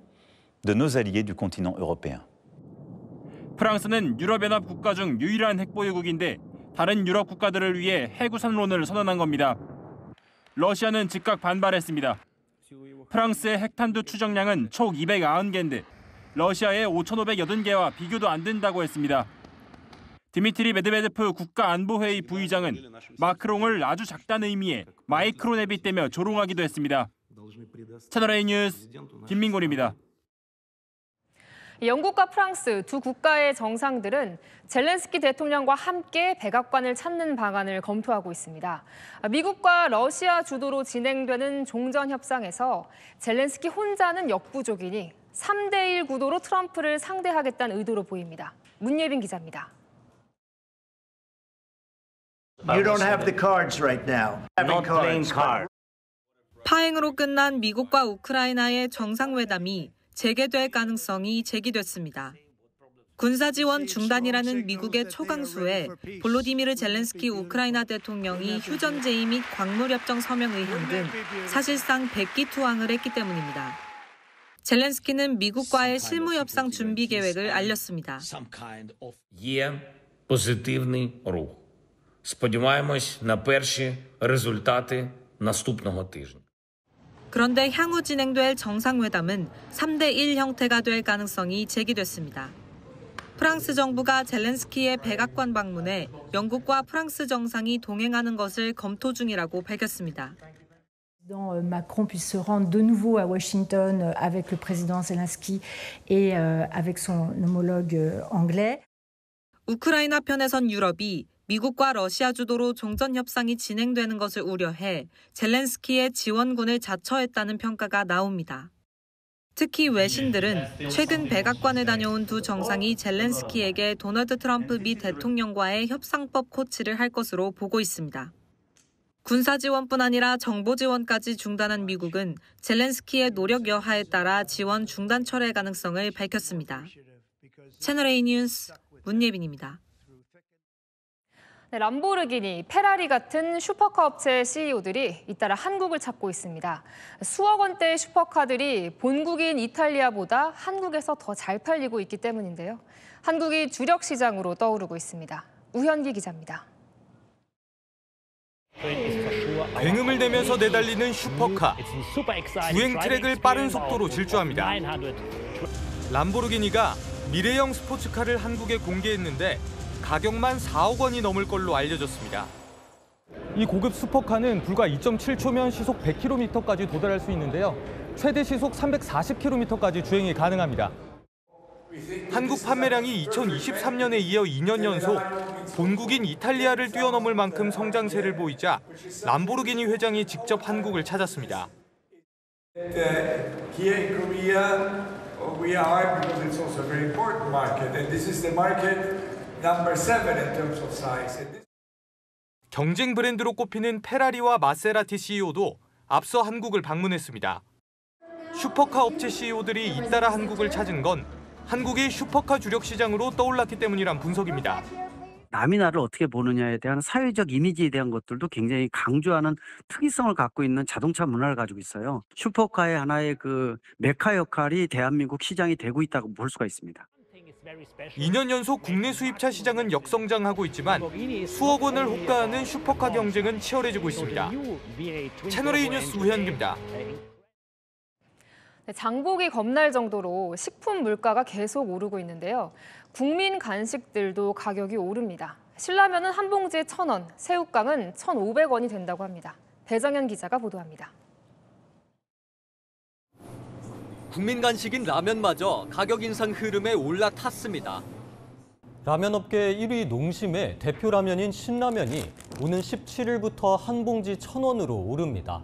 de nos alliés du continent européen. 프랑스는 유럽연합 국가 중 유일한 핵보유국인데 다른 유럽 국가들을 위해 핵우산론을 선언한 겁니다. 러시아는 즉각 반발했습니다. 프랑스의 핵탄두 추정량은 총 290개인데 러시아의 5,580개와 비교도 안 된다고 했습니다. 디미트리 메드베데프 국가안보회의 부의장은 마크롱을 아주 작다는 의미의 마이크로 내빗대며 조롱하기도 했습니다. 채널A 뉴스 김민곤입니다. 영국과 프랑스 두 국가의 정상들은 젤렌스키 대통령과 함께 백악관을 찾는 방안을 검토하고 있습니다. 미국과 러시아 주도로 진행되는 종전 협상에서 젤렌스키 혼자는 역부족이니 3대1 구도로 트럼프를 상대하겠다는 의도로 보입니다. 문예빈 기자입니다. You don't have the cards right now. Not playing cards. 파행으로 끝난 미국과 우크라이나의 정상회담이 재개될 가능성이 제기됐습니다. 군사 지원 중단이라는 미국의 초강수에 볼로디미르 젤렌스키 우크라이나 대통령이 휴전 제의 및 광물협정 서명 의향 등 사실상 백기투항을 했기 때문입니다. 젤렌스키는 미국과의 실무 협상 준비 계획을 알렸습니다. Є позитивний рух. Сподіваємось на перші результати наступного тижня. 그런데 향후 진행될 정상회담은 3대1 형태가 될 가능성이 제기됐습니다. 프랑스 정부가 젤렌스키의 백악관 방문에 영국과 프랑스 정상이 동행하는 것을 검토 중이라고 밝혔습니다. Macron puisse se rendre de nouveau à Washington avec le président Zelensky et avec son homologue anglais. 우크라이나 편에선 유럽이 미국과 러시아 주도로 종전 협상이 진행되는 것을 우려해 젤렌스키의 지원군을 자처했다는 평가가 나옵니다. 특히 외신들은 최근 백악관을 다녀온 두 정상이 젤렌스키에게 도널드 트럼프 미 대통령과의 협상법 코치를 할 것으로 보고 있습니다. 군사 지원뿐 아니라 정보 지원까지 중단한 미국은 젤렌스키의 노력 여하에 따라 지원 중단 철회 가능성을 밝혔습니다. 채널A 뉴스 문예빈입니다. 람보르기니, 페라리 같은 슈퍼카 업체 CEO들이 잇따라 한국을 찾고 있습니다. 수억 원대의 슈퍼카들이 본국인 이탈리아보다 한국에서 더 잘 팔리고 있기 때문인데요. 한국이 주력 시장으로 떠오르고 있습니다. 우현기 기자입니다. 굉음을 내면서 내달리는 슈퍼카. 주행 트랙을 빠른 속도로 질주합니다. 람보르기니가 미래형 스포츠카를 한국에 공개했는데 가격만 4억 원이 넘을 걸로 알려졌습니다. 이 고급 슈퍼카는 불과 2.7초면 시속 100km까지 도달할 수 있는데요. 최대 시속 340km까지 주행이 가능합니다. 한국 판매량이 2023년에 이어 2년 연속 본국인 이탈리아를 뛰어넘을 만큼 성장세를 보이자 람보르기니 회장이 직접 한국을 찾았습니다. Here in Korea, we are because it's also a very important market, and this is the market number 7 in terms of size. 경쟁 브랜드로 꼽히는 페라리와 마세라티 CEO도 앞서 한국을 방문했습니다. 슈퍼카 업체 CEO들이 잇따라 한국을 찾은 건 한국이 슈퍼카 주력 시장으로 떠올랐기 때문이란 분석입니다. 남이 나를 어떻게 보느냐에 대한 사회적 이미지에 대한 것들도 굉장히 강조하는 특이성을 갖고 있는 자동차 문화를 가지고 있어요. 슈퍼카의 하나의 그 메카 역할이 대한민국 시장이 되고 있다고 볼 수가 있습니다. 2년 연속 국내 수입차 시장은 역성장하고 있지만 수억 원을 호가하는 슈퍼카 경쟁은 치열해지고 있습니다. 채널A 뉴스 우현기입니다. 장보기 겁날 정도로 식품 물가가 계속 오르고 있는데요. 국민 간식들도 가격이 오릅니다. 신라면은 한 봉지에 1,000원, 새우깡은 1,500원이 된다고 합니다. 배정현 기자가 보도합니다. 국민 간식인 라면마저 가격 인상 흐름에 올라탔습니다. 라면업계 1위 농심의 대표 라면인 신라면이 오는 17일부터 한 봉지 1,000원으로 오릅니다.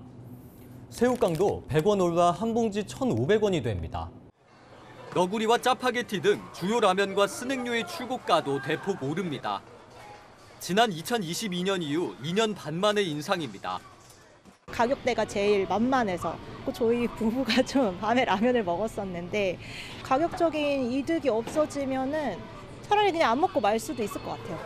새우깡도 100원 올라 한 봉지 1,500원이 됩니다. 너구리와 짜파게티 등 주요 라면과 스낵류의 출고가도 대폭 오릅니다. 지난 2022년 이후 2년 반 만의 인상입니다. 가격대가 제일 만만해서 저희 부부가 좀 밤에 라면을 먹었었는데 가격적인 이득이 없어지면은 차라리 그냥 안 먹고 말 수도 있을 것 같아요.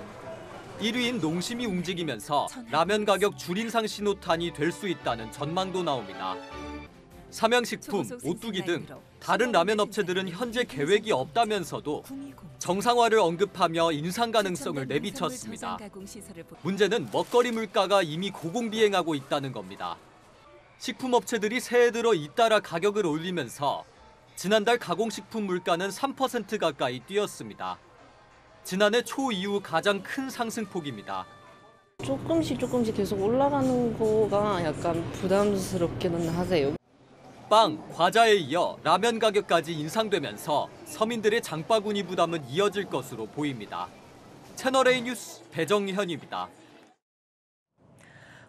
1위인 농심이 움직이면서 라면 가격 줄인상 신호탄이 될 수 있다는 전망도 나옵니다. 삼양식품, 오뚜기 등 다른 라면 업체들은 현재 계획이 없다면서도 정상화를 언급하며 인상 가능성을 내비쳤습니다. 문제는 먹거리 물가가 이미 고공비행하고 있다는 겁니다. 식품업체들이 새해 들어 잇따라 가격을 올리면서 지난달 가공식품 물가는 3% 가까이 뛰었습니다. 지난해 초 이후 가장 큰 상승폭입니다. 조금씩 계속 올라가는 거가 약간 부담스럽기는 하세요. 빵, 과자에 이어 라면 가격까지 인상되면서 서민들의 장바구니 부담은 이어질 것으로 보입니다. 채널A 뉴스 배정현입니다.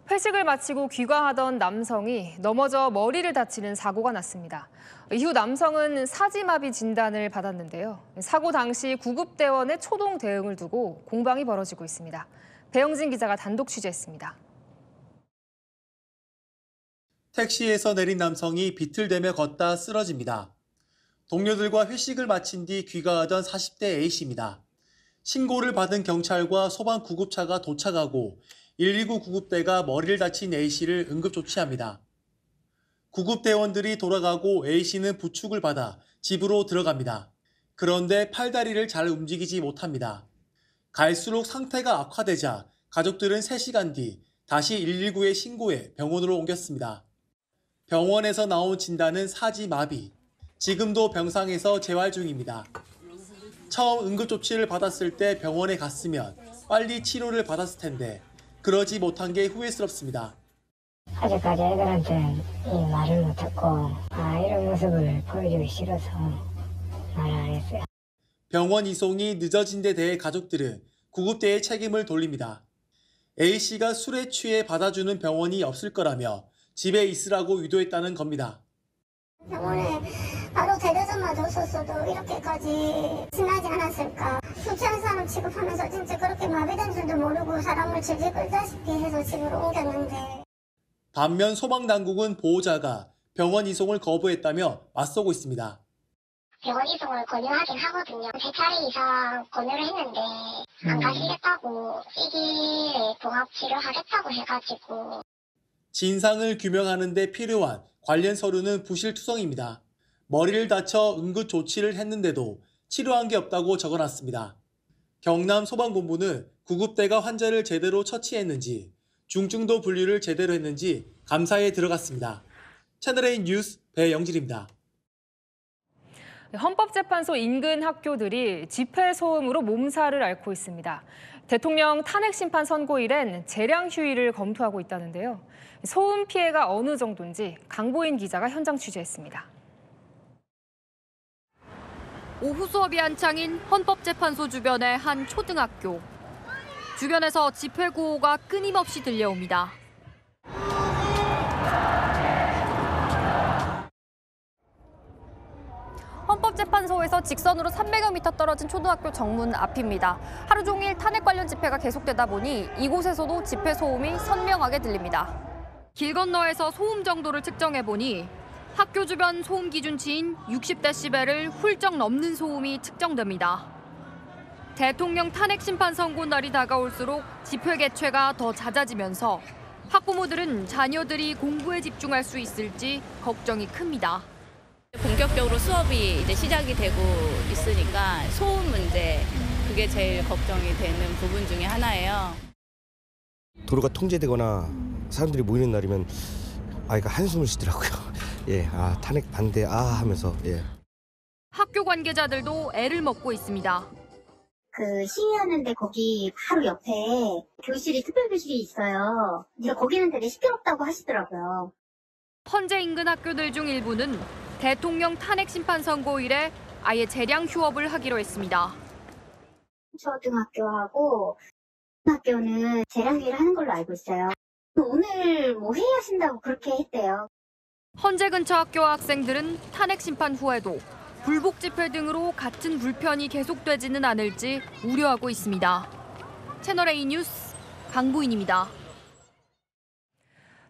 회식을 마치고 귀가하던 남성이 넘어져 머리를 다치는 사고가 났습니다. 이후 남성은 사지마비 진단을 받았는데요. 사고 당시 구급대원의 초동 대응을 두고 공방이 벌어지고 있습니다. 배영진 기자가 단독 취재했습니다. 택시에서 내린 남성이 비틀대며 걷다 쓰러집니다. 동료들과 회식을 마친 뒤 귀가하던 40대 A씨입니다. 신고를 받은 경찰과 소방 구급차가 도착하고 119 구급대가 머리를 다친 A씨를 응급조치합니다. 구급대원들이 돌아가고 A씨는 부축을 받아 집으로 들어갑니다. 그런데 팔다리를 잘 움직이지 못합니다. 갈수록 상태가 악화되자 가족들은 3시간 뒤 다시 119에 신고해 병원으로 옮겼습니다. 병원에서 나온 진단은 사지마비. 지금도 병상에서 재활 중입니다. 처음 응급조치를 받았을 때 병원에 갔으면 빨리 치료를 받았을 텐데 그러지 못한 게 후회스럽습니다. 아직까지 애들한테 이 말을 못 듣고 이런 모습을 보여주기 싫어서 말을 안 했어요. 병원 이송이 늦어진 데 대해 가족들은 구급대에 책임을 돌립니다. A씨가 술에 취해 받아주는 병원이 없을 거라며 집에 있으라고 유도했다는 겁니다. 병원에 바로 데려다만 줬었어도 이렇게까지 심하지 않았을까. 술 취한 사람 취급하면서 진짜 그렇게 마비된 줄도 모르고 사람을 질질 끌다시피 해서 집으로 옮겼는데. 반면 소방당국은 보호자가 병원 이송을 거부했다며 맞서고 있습니다. 병원 이송을 권유하긴 하거든요. 3차례 이상 권유를 했는데 안 가시겠다고 시기에 봉합 치료하겠다고 해가지고. 진상을 규명하는 데 필요한 관련 서류는 부실투성입니다. 머리를 다쳐 응급조치를 했는데도 치료한 게 없다고 적어놨습니다. 경남 소방본부는 구급대가 환자를 제대로 처치했는지 중증도 분류를 제대로 했는지 감사에 들어갔습니다. 채널A 뉴스 배영진입니다. 헌법재판소 인근 학교들이 집회 소음으로 몸살을 앓고 있습니다. 대통령 탄핵 심판 선고일엔 재량 휴일을 검토하고 있다는데요. 소음 피해가 어느 정도인지 강보인 기자가 현장 취재했습니다. 오후 수업이 한창인 헌법재판소 주변의 한 초등학교. 주변에서 집회 구호가 끊임없이 들려옵니다. 헌법재판소에서 직선으로 300여 미터 떨어진 초등학교 정문 앞입니다. 하루 종일 탄핵 관련 집회가 계속되다 보니 이곳에서도 집회 소음이 선명하게 들립니다. 길 건너에서 소음 정도를 측정해보니 학교 주변 소음 기준치인 60데시벨을 훌쩍 넘는 소음이 측정됩니다. 대통령 탄핵 심판 선고 날이 다가올수록 집회 개최가 더 잦아지면서 학부모들은 자녀들이 공부에 집중할 수 있을지 걱정이 큽니다. 본격적으로 수업이 이제 시작이 되고 있으니까 소음 문제, 그게 제일 걱정이 되는 부분 중에 하나예요. 도로가 통제되거나 사람들이 모이는 날이면 아이가 한숨을 쉬더라고요. 예, 탄핵 반대 하면서 예. 학교 관계자들도 애를 먹고 있습니다. 시위하는데 거기 바로 옆에 교실이 특별교실이 있어요. 근데 거기는 되게 시끄럽다고 하시더라고요. 헌재 인근 학교들 중 일부는 대통령 탄핵 심판 선고 이래 아예 재량 휴업을 하기로 했습니다. 초등학교하고 학교는 재량휴일을 하는 걸로 알고 있어요. 오늘 뭐 회의하신다고 그렇게 했대요. 헌재 근처 학교 학생들은 탄핵 심판 후에도 불복 집회 등으로 같은 불편이 계속되지는 않을지 우려하고 있습니다. 채널A 뉴스 강보인입니다.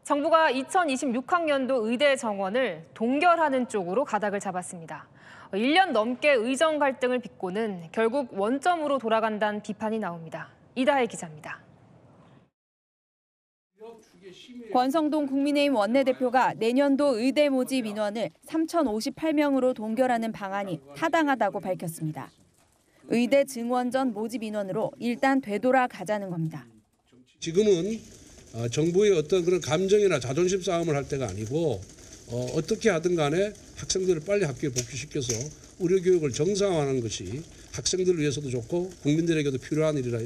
정부가 2026학년도 의대 정원을 동결하는 쪽으로 가닥을 잡았습니다. 1년 넘게 의정 갈등을 빚고는 결국 원점으로 돌아간다는 비판이 나옵니다. 이다혜 기자입니다. 권성동 국민의힘 원내대표가 내년도 의대 모집 인원을 3,058명으로 동결하는 방안이 타당하다고 밝혔습니다. 의대 증원전 모집 인원으로 일단 되돌아가자는 겁니다. 지금은 정부의 어떤 그런 감정이나 자존심 싸움을 할 때가 아니고 어떻게 하든 간에 학생들을 빨리 학교에 복귀시켜서 의료교육을 정상화하는 것이 학생들을 위해서도 좋고 국민들에게도 필요한 일이라.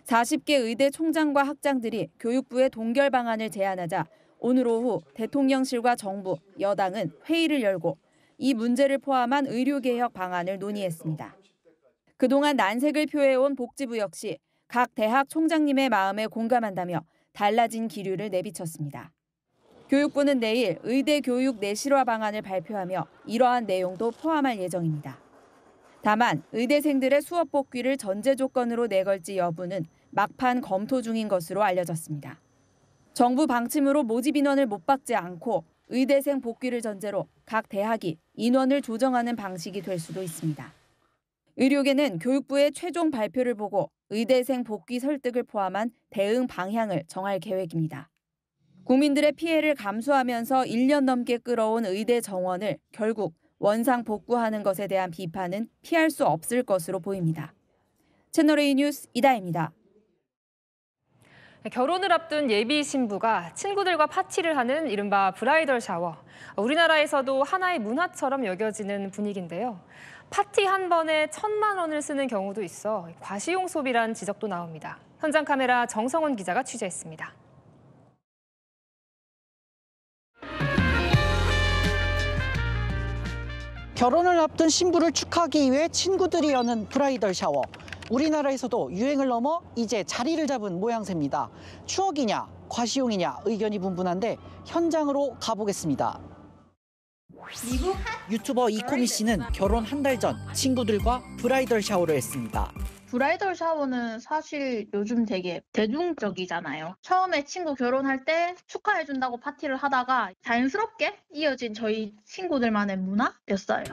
40개 의대 총장과 학장들이 교육부의 동결 방안을 제안하자 오늘 오후 대통령실과 정부, 여당은 회의를 열고 이 문제를 포함한 의료개혁 방안을 논의했습니다. 그동안 난색을 표해온 복지부 역시 각 대학 총장님의 마음에 공감한다며 달라진 기류를 내비쳤습니다. 교육부는 내일 의대 교육 내실화 방안을 발표하며 이러한 내용도 포함할 예정입니다. 다만 의대생들의 수업 복귀를 전제 조건으로 내걸지 여부는 막판 검토 중인 것으로 알려졌습니다. 정부 방침으로 모집 인원을 못 박지 않고 의대생 복귀를 전제로 각 대학이 인원을 조정하는 방식이 될 수도 있습니다. 의료계는 교육부의 최종 발표를 보고 의대생 복귀 설득을 포함한 대응 방향을 정할 계획입니다. 국민들의 피해를 감수하면서 1년 넘게 끌어온 의대 정원을 결국 원상 복구하는 것에 대한 비판은 피할 수 없을 것으로 보입니다. 채널A 뉴스 이다혜입니다. 결혼을 앞둔 예비 신부가 친구들과 파티를 하는 이른바 브라이덜 샤워. 우리나라에서도 하나의 문화처럼 여겨지는 분위기인데요. 파티 한 번에 1,000만 원을 쓰는 경우도 있어 과시용 소비란 지적도 나옵니다. 현장 카메라 정성원 기자가 취재했습니다. 결혼을 앞둔 신부를 축하하기 위해 친구들이 여는 브라이덜 샤워. 우리나라에서도 유행을 넘어 이제 자리를 잡은 모양새입니다. 추억이냐, 과시용이냐 의견이 분분한데 현장으로 가보겠습니다. 미국 유튜버 이코미 씨는 결혼 한 달 전 친구들과 브라이덜 샤워를 했습니다. 브라이덜 샤워는 사실 요즘 되게 대중적이잖아요. 처음에 친구 결혼할 때 축하해준다고 파티를 하다가 자연스럽게 이어진 저희 친구들만의 문화였어요.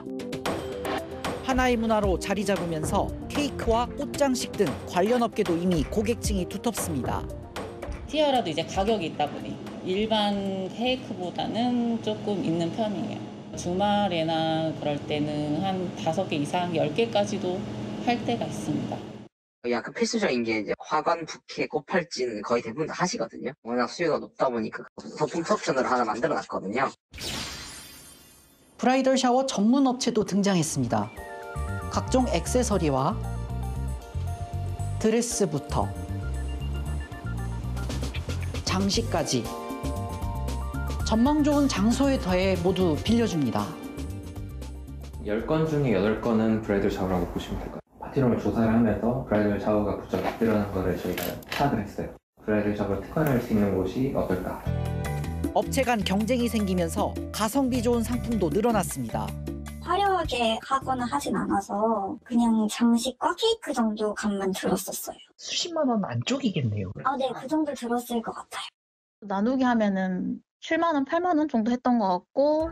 하나의 문화로 자리 잡으면서 케이크와 꽃장식 등 관련 업계도 이미 고객층이 두텁습니다. 티아라도 이제 가격이 있다 보니 일반 케이크보다는 조금 있는 편이에요. 주말에나 그럴 때는 한 5개 이상 10개까지도 할 때가 있습니다. 약간 필수적인 게 이제 화관, 부케, 꽃팔찌는 거의 대부분 다 하시거든요. 워낙 수요가 높다 보니까 소품 옵션으로 하나 만들어놨거든요. 브라이덜 샤워 전문 업체도 등장했습니다. 각종 액세서리와 드레스부터 장식까지 전망 좋은 장소에 더해 모두 빌려줍니다. 10건 중에 8건은 브라이덜 샤워라고 보시면 될 것 같아요. 파티룸을 조사를 하면서 브라이덜 샤워가 부쩍 늘어난 거를 저희가 파악을 했어요. 브라이덜 샤워를 특화할 수 있는 곳이 어떨까? 업체 간 경쟁이 생기면서 가성비 좋은 상품도 늘어났습니다. 화려하게 하거나 하진 않아서 그냥 장식과 케이크 정도 값만 들었었어요. 수십만 원 안쪽이겠네요. 네, 그 정도 들었을 것 같아요. 나누기 하면은 7만 원, 8만 원 정도 했던 것 같고.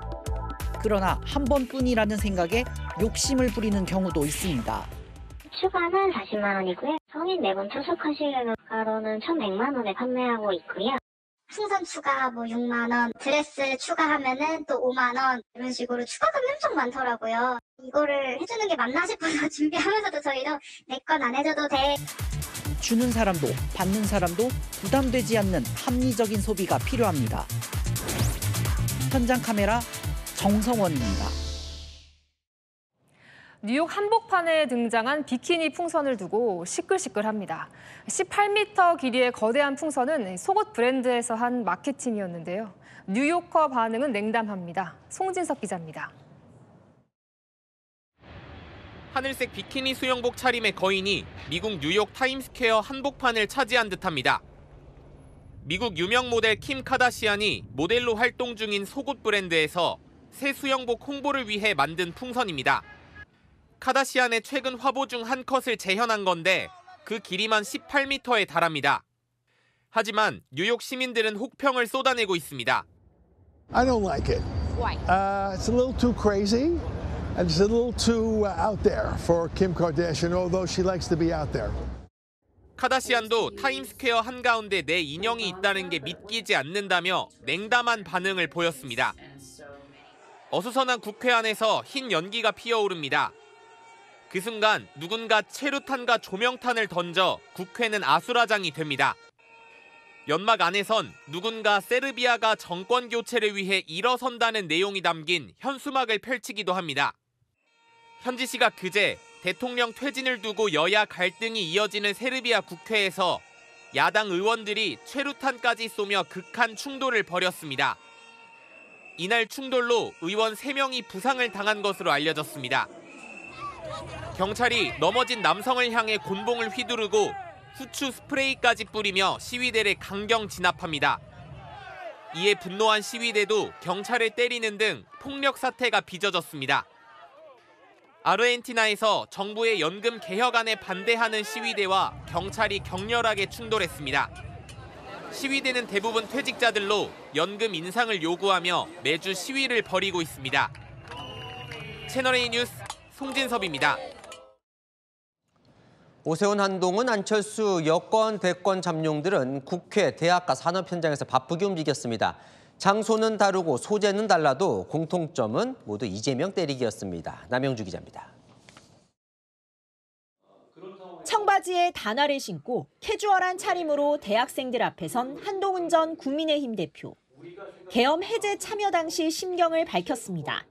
그러나 한 번뿐이라는 생각에 욕심을 부리는 경우도 있습니다. 추가는 40만 원이고요. 성인 4번 투숙하시려는 가로는 1,100만 원에 판매하고 있고요. 풍선 추가 6만 원, 드레스 추가하면은 또 5만 원 이런 식으로 추가금이 엄청 많더라고요. 이거를 해주는 게 맞나 싶어서 준비하면서도 저희도 내 건 안 해줘도 돼. 주는 사람도 받는 사람도 부담되지 않는 합리적인 소비가 필요합니다. 현장 카메라 정성원입니다. 뉴욕 한복판에 등장한 비키니 풍선을 두고 시끌시끌합니다. 18m 길이의 거대한 풍선은 속옷 브랜드에서 한 마케팅이었는데요. 뉴요커 반응은 냉담합니다. 송진석 기자입니다. 하늘색 비키니 수영복 차림의 거인이 미국 뉴욕 타임스퀘어 한복판을 차지한 듯합니다. 미국 유명 모델 킴 카다시안이 모델로 활동 중인 속옷 브랜드에서 새 수영복 홍보를 위해 만든 풍선입니다. 카다시안의 최근 화보 중 한 컷을 재현한 건데 그 길이만 18m에 달합니다. 하지만 뉴욕 시민들은 혹평을 쏟아내고 있습니다. I don't like it. Why? It's a little too crazy and it's a little too out there for Kim Kardashian, although she likes to be out there. 카다시안도 타임스퀘어 한가운데 내 인형이 있다는 게 믿기지 않는다며 냉담한 반응을 보였습니다. 어수선한 국회 안에서 흰 연기가 피어오릅니다. 그 순간 누군가 체류탄과 조명탄을 던져 국회는 아수라장이 됩니다. 연막 안에선 누군가 세르비아가 정권 교체를 위해 일어선다는 내용이 담긴 현수막을 펼치기도 합니다. 현지시가 그제 대통령 퇴진을 두고 여야 갈등이 이어지는 세르비아 국회에서 야당 의원들이 최루탄까지 쏘며 극한 충돌을 벌였습니다. 이날 충돌로 의원 3명이 부상을 당한 것으로 알려졌습니다. 경찰이 넘어진 남성을 향해 곤봉을 휘두르고 후추 스프레이까지 뿌리며 시위대를 강경 진압합니다. 이에 분노한 시위대도 경찰을 때리는 등 폭력 사태가 빚어졌습니다. 아르헨티나에서 정부의 연금 개혁안에 반대하는 시위대와 경찰이 격렬하게 충돌했습니다. 시위대는 대부분 퇴직자들로 연금 인상을 요구하며 매주 시위를 벌이고 있습니다. 채널A 뉴스 송진섭입니다. 오세훈, 한동훈, 안철수 여권, 대권 잠룡들은 국회, 대학가, 산업 현장에서 바쁘게 움직였습니다. 장소는 다르고 소재는 달라도 공통점은 모두 이재명 때리기였습니다. 남영주 기자입니다. 청바지에 단화를 신고 캐주얼한 차림으로 대학생들 앞에 선 한동훈 전 국민의힘 대표. 계엄 해제 참여 당시 심경을 밝혔습니다.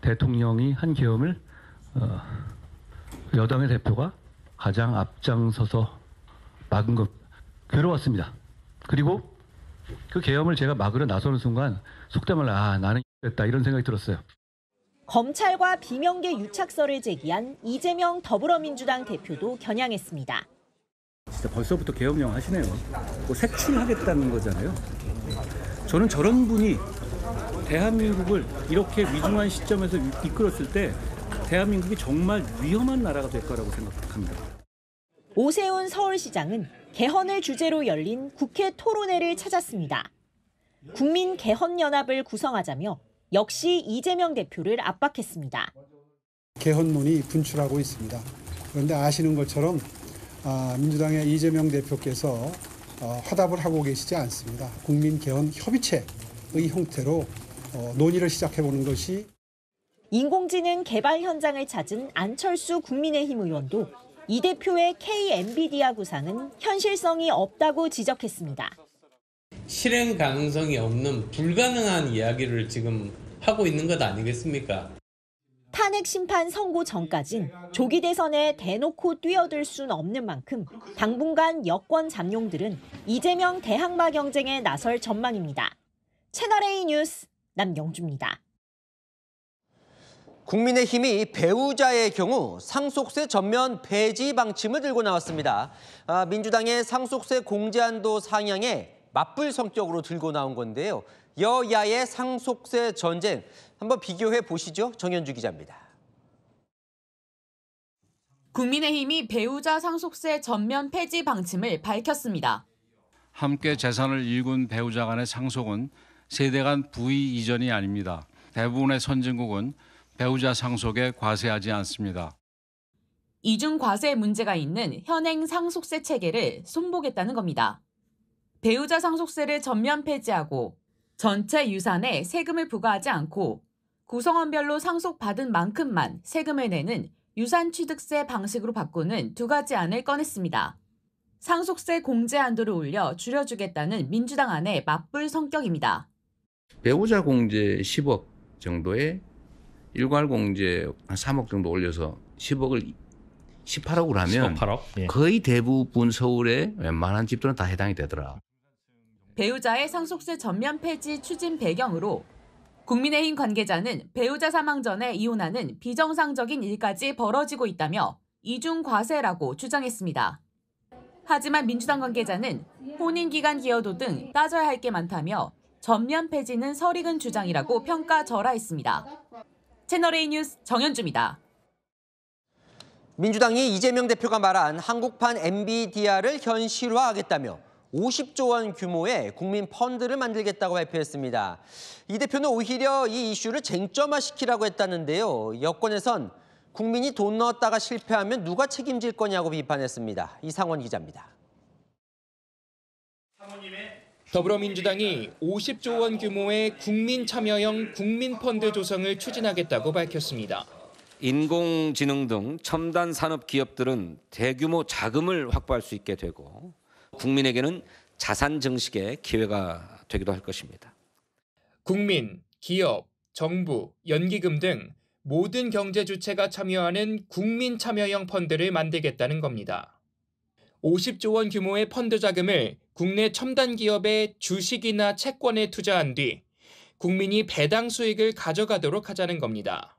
대통령이 한 계엄을 여당의 대표가 가장 앞장서서 막은 것 괴로웠습니다. 그리고 그 계엄을 제가 막으러 나서는 순간 속된 말로 나는 됐다 이런 생각이 들었어요. 검찰과 비명계 유착설을 제기한 이재명 더불어민주당 대표도 겨냥했습니다. 진짜 벌써부터 계엄령 하시네요. 뭐 색출하겠다는 거잖아요. 저는 저런 분이 대한민국을 이렇게 위중한 시점에서 이끌었을 때 대한민국이 정말 위험한 나라가 될 거라고 생각합니다. 오세훈 서울시장은 개헌을 주제로 열린 국회 토론회를 찾았습니다. 국민개헌연합을 구성하자며 역시 이재명 대표를 압박했습니다. 개헌론이 분출하고 있습니다. 그런데 아시는 것처럼 민주당의 이재명 대표께서 화답을 하고 계시지 않습니다. 국민개헌협의체의 형태로 논의를 시작해보는 것이. 인공지능 개발 현장을 찾은 안철수 국민의힘 의원도 이 대표의 K-엔비디아 구상은 현실성이 없다고 지적했습니다. 실행 가능성이 없는 불가능한 이야기를 지금 하고 있는 것 아니겠습니까? 탄핵 심판 선고 전까진 조기 대선에 대놓고 뛰어들 순 없는 만큼 당분간 여권 잠룡들은 이재명 대항마 경쟁에 나설 전망입니다. 채널A 뉴스 남영주입니다. 국민의힘이 배우자의 경우 상속세 전면 폐지 방침을 들고 나왔습니다. 민주당의 상속세 공제한도 상향에 맞불 성격으로 들고 나온 건데요. 여야의 상속세 전쟁 한번 비교해 보시죠. 정현주 기자입니다. 국민의힘이 배우자 상속세 전면 폐지 방침을 밝혔습니다. 함께 재산을 일군 배우자 간의 상속은 세대 간 부의 이전이 아닙니다. 대부분의 선진국은 배우자 상속에 과세하지 않습니다. 이중 과세 문제가 있는 현행 상속세 체계를 손보겠다는 겁니다. 배우자 상속세를 전면 폐지하고 전체 유산에 세금을 부과하지 않고 구성원별로 상속받은 만큼만 세금을 내는 유산취득세 방식으로 바꾸는 두 가지 안을 꺼냈습니다. 상속세 공제 한도를 올려 줄여주겠다는 민주당 안의 맞불 성격입니다. 배우자 공제 10억 정도의 일괄공제 한 3억 정도 올려서 10억을 18억으로 하면 18억? 예. 거의 대부분 서울의 웬만한 집들은 다 해당이 되더라. 배우자의 상속세 전면 폐지 추진 배경으로 국민의힘 관계자는 배우자 사망 전에 이혼하는 비정상적인 일까지 벌어지고 있다며 이중 과세라고 주장했습니다. 하지만 민주당 관계자는 혼인기간 기여도 등 따져야 할 게 많다며 전면 폐지는 설익은 주장이라고 평가절하했습니다. 채널A 뉴스 정현주입니다. 민주당이 이재명 대표가 말한 한국판 엔비디아를 현실화하겠다며 50조 원 규모의 국민 펀드를 만들겠다고 발표했습니다. 이 대표는 오히려 이 이슈를 쟁점화시키라고 했다는데요. 여권에선 국민이 돈 넣었다가 실패하면 누가 책임질 거냐고 비판했습니다. 이상원 기자입니다. 더불어민주당이 50조 원 규모의 국민 참여형 국민펀드 조성을 추진하겠다고 밝혔습니다. 인공지능 등 첨단 산업 기업들은 대규모 자금을 확보할 수 있게 되고 국민에게는 자산 증식의 기회가 되기도 할 것입니다. 국민, 기업, 정부, 연기금 등 모든 경제 주체가 참여하는 국민 참여형 펀드를 만들겠다는 겁니다. 50조 원 규모의 펀드 자금을 국내 첨단 기업의 주식이나 채권에 투자한 뒤 국민이 배당 수익을 가져가도록 하자는 겁니다.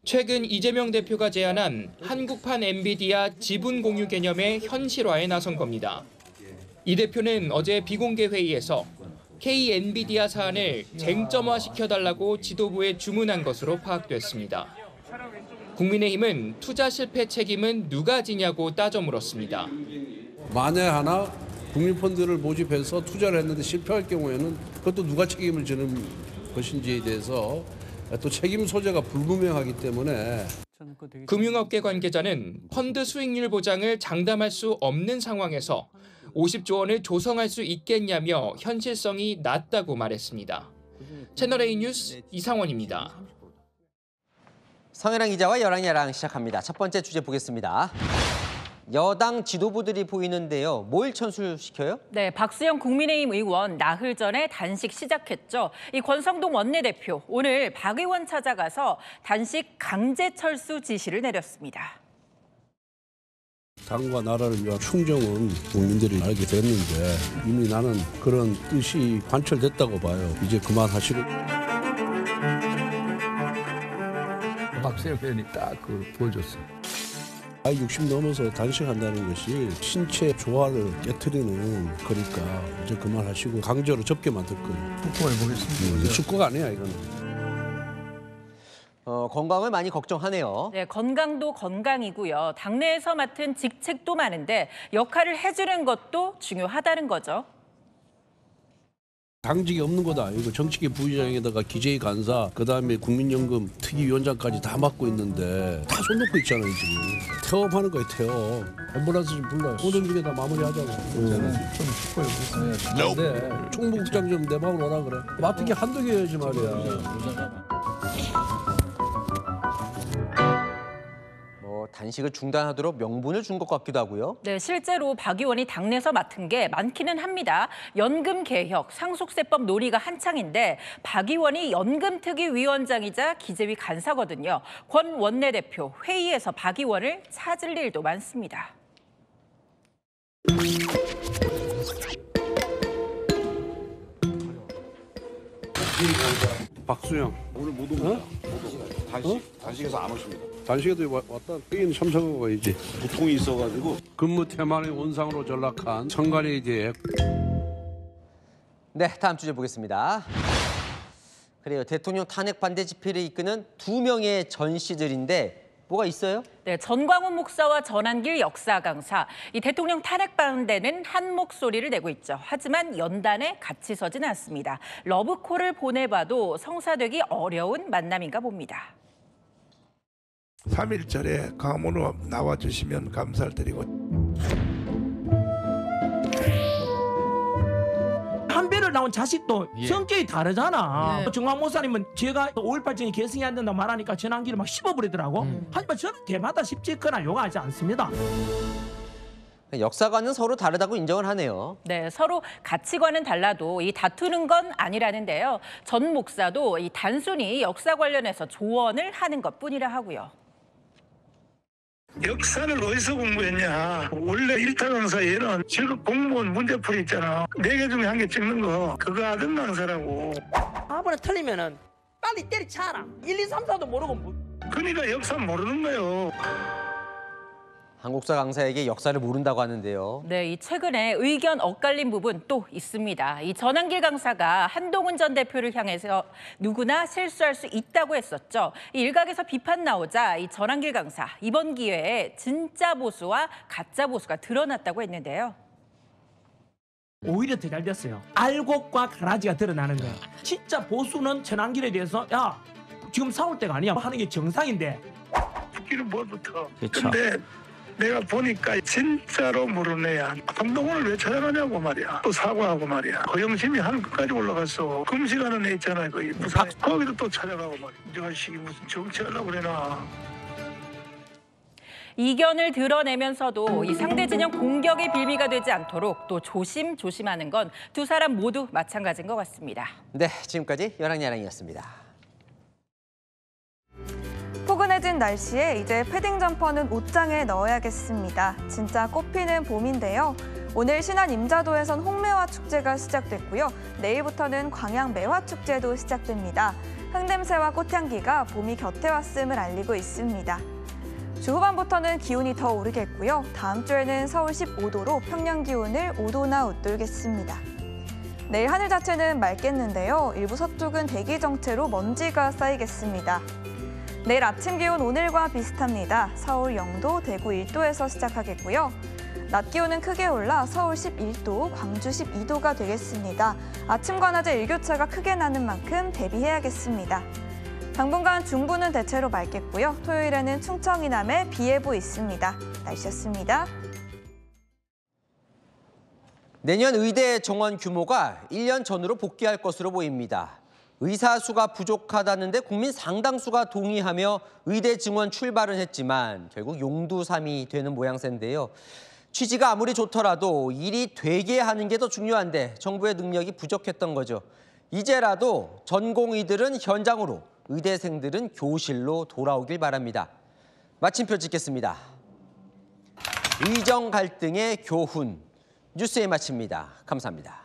최근 이재명 대표가 제안한 한국판 엔비디아 지분 공유 개념의 현실화에 나선 겁니다. 이 대표는 어제 비공개 회의에서 K-엔비디아 사안을 쟁점화시켜달라고 지도부에 주문한 것으로 파악됐습니다. 국민의힘은 투자 실패 책임은 누가 지냐고 따져 물었습니다. 만에 하나 국민펀드를 모집해서 투자를 했는데 실패할 경우에는 그것도 누가 책임을 지는 것인지에 대해서 또 책임 소재가 불분명하기 때문에 금융업계 관계자는 펀드 수익률 보장을 장담할 수 없는 상황에서 50조 원을 조성할 수 있겠냐며 현실성이 낮다고 말했습니다. 채널A 뉴스 이상원입니다. 성혜랑 기자와 열왕야랑 시작합니다. 첫 번째 주제 보겠습니다. 여당 지도부들이 보이는데요. 뭘 천수시켜요? 네, 박수영 국민의힘 의원 나흘 전에 단식 시작했죠. 이 권성동 원내대표 오늘 박 의원 찾아가서 단식 강제 철수 지시를 내렸습니다. 당과 나라를 위한 충정은 국민들이 알게 됐는데 이미 나는 그런 뜻이 관철됐다고 봐요. 이제 그만하시고. 박수영 의원이 딱 보여줬어. 나이 60 넘어서 단식한다는 것이 신체 조화를 깨트리는 거니까 이제 그만하시고 강제로 접게 만들 거예요. 축구를 보겠습니다. 축구가 아니야 이거는. 건강을 많이 걱정하네요. 네, 건강도 건강이고요. 당내에서 맡은 직책도 많은데 역할을 해주는 것도 중요하다는 거죠. 당직이 없는 것도 아니고 정치계 부의장에다가 기재위 간사, 그다음에 국민연금 특위위원장까지 다 맡고 있는데 다 손 놓고 있잖아요 지금. 태업하는 거예요 태업. 앰뷸런스 좀 불러요. 모든 중에 다 마무리하자고. 좀 축구를 보겠습니다. 네, 총무국장 좀 내 방으로 오라 그래. 맡은 게 한두 개여야지 말이야. 단식을 중단하도록 명분을 준 것 같기도 하고요. 네, 실제로 박 의원이 당내에서 맡은 게 많기는 합니다. 연금 개혁, 상속세법 논의가 한창인데 박 의원이 연금특위위원장이자 기재위 간사거든요. 권 원내대표 회의에서 박 의원을 찾을 일도 많습니다. 박수영 오늘 못 옵니다. 단식에서 안 오십니다. 단식에도 왔다. 회의는 참석하고 가야지. 보통이 있어가지고. 근무 태만의 온상으로 전락한 청관에 이제. 네, 다음 주제 보겠습니다. 그래요, 대통령 탄핵 반대 집회를 이끄는 2명의 전씨들인데 뭐가 있어요? 네, 전광훈 목사와 전한길 역사 강사. 이 대통령 탄핵 반대는 한 목소리를 내고 있죠. 하지만 연단에 같이 서지는 않습니다. 러브콜을 보내봐도 성사되기 어려운 만남인가 봅니다. 3.1절에 강원으로 나와주시면 감사를 드리고. 한배를 나온 자식도 성격이 다르잖아. 정광 목사님은 제가 5.18 계승이 안 된다고 말하니까 전환기를 막 씹어버리더라고. 하지만 저는 대마다 씹지거나 욕하지 않습니다. 역사관은 서로 다르다고 인정을 하네요. 네, 서로 가치관은 달라도 이 다투는 건 아니라는데요. 전 목사도 이 단순히 역사 관련해서 조언을 하는 것뿐이라 하고요. 역사를 어디서 공부했냐. 원래 일타 강사 얘는 실급 공무원 문제풀이 있잖아. 4개 중에 1개 찍는 거 그거 하던 강사라고. 아무나 틀리면은 빨리 때리쳐라. 1, 2, 3, 4도 모르고 그러니까 역사 모르는 거예요. 한국사 강사에게 역사를 모른다고 하는데요. 네, 이 최근에 의견 엇갈린 부분 또 있습니다. 이 전한길 강사가 한동훈 전 대표를 향해서 누구나 실수할 수 있다고 했었죠. 이 일각에서 비판 나오자 이 전한길 강사 이번 기회에 진짜 보수와 가짜 보수가 드러났다고 했는데요. 오히려 더 잘 됐어요. 알곡과 가라지가 드러나는 거예요. 진짜 보수는 전한길에 대해서 야 지금 싸울 때가 아니야 하는 게 정상인데. 붙기는 뭘부터. 그렇죠. 근데 내가 보니까 진짜로 모르는 애야. 한동훈을 왜 찾아가냐고 말이야. 또 사과하고 말이야. 허영심이 하늘 끝까지 올라갔어. 금식하는 애 있잖아요. 거기 부산. 거기도 또 찾아가고 말이야. 이 자식이 무슨 정치하려고 그러나. 이견을 드러내면서도 이 상대 진영 공격의 빌미가 되지 않도록 또 조심하는 건 두 사람 모두 마찬가지인 것 같습니다. 네, 지금까지 여랑야랑이었습니다. 포근해진 날씨에 이제 패딩 점퍼는 옷장에 넣어야겠습니다. 진짜 꽃피는 봄인데요. 오늘 신안 임자도에선 홍매화 축제가 시작됐고요. 내일부터는 광양 매화 축제도 시작됩니다. 흙냄새와 꽃향기가 봄이 곁에 왔음을 알리고 있습니다. 주 후반부터는 기온이 더 오르겠고요. 다음 주에는 서울 15도로 평년 기온을 5도나 웃돌겠습니다. 내일 하늘 자체는 맑겠는데요. 일부 서쪽은 대기 정체로 먼지가 쌓이겠습니다. 내일 아침 기온 오늘과 비슷합니다. 서울 0도, 대구 1도에서 시작하겠고요. 낮 기온은 크게 올라 서울 11도, 광주 12도가 되겠습니다. 아침과 낮에 일교차가 크게 나는 만큼 대비해야겠습니다. 당분간 중부는 대체로 맑겠고요. 토요일에는 충청 이남에 비 예보 있습니다. 날씨였습니다. 내년 의대 정원 규모가 1년 전으로 복귀할 것으로 보입니다. 의사 수가 부족하다는데 국민 상당수가 동의하며 의대 증원 출발은 했지만 결국 용두삼이 되는 모양새인데요. 취지가 아무리 좋더라도 일이 되게 하는 게 더 중요한데 정부의 능력이 부족했던 거죠. 이제라도 전공의들은 현장으로, 의대생들은 교실로 돌아오길 바랍니다. 마침표 찍겠습니다. 의정 갈등의 교훈, 뉴스에 마칩니다. 감사합니다.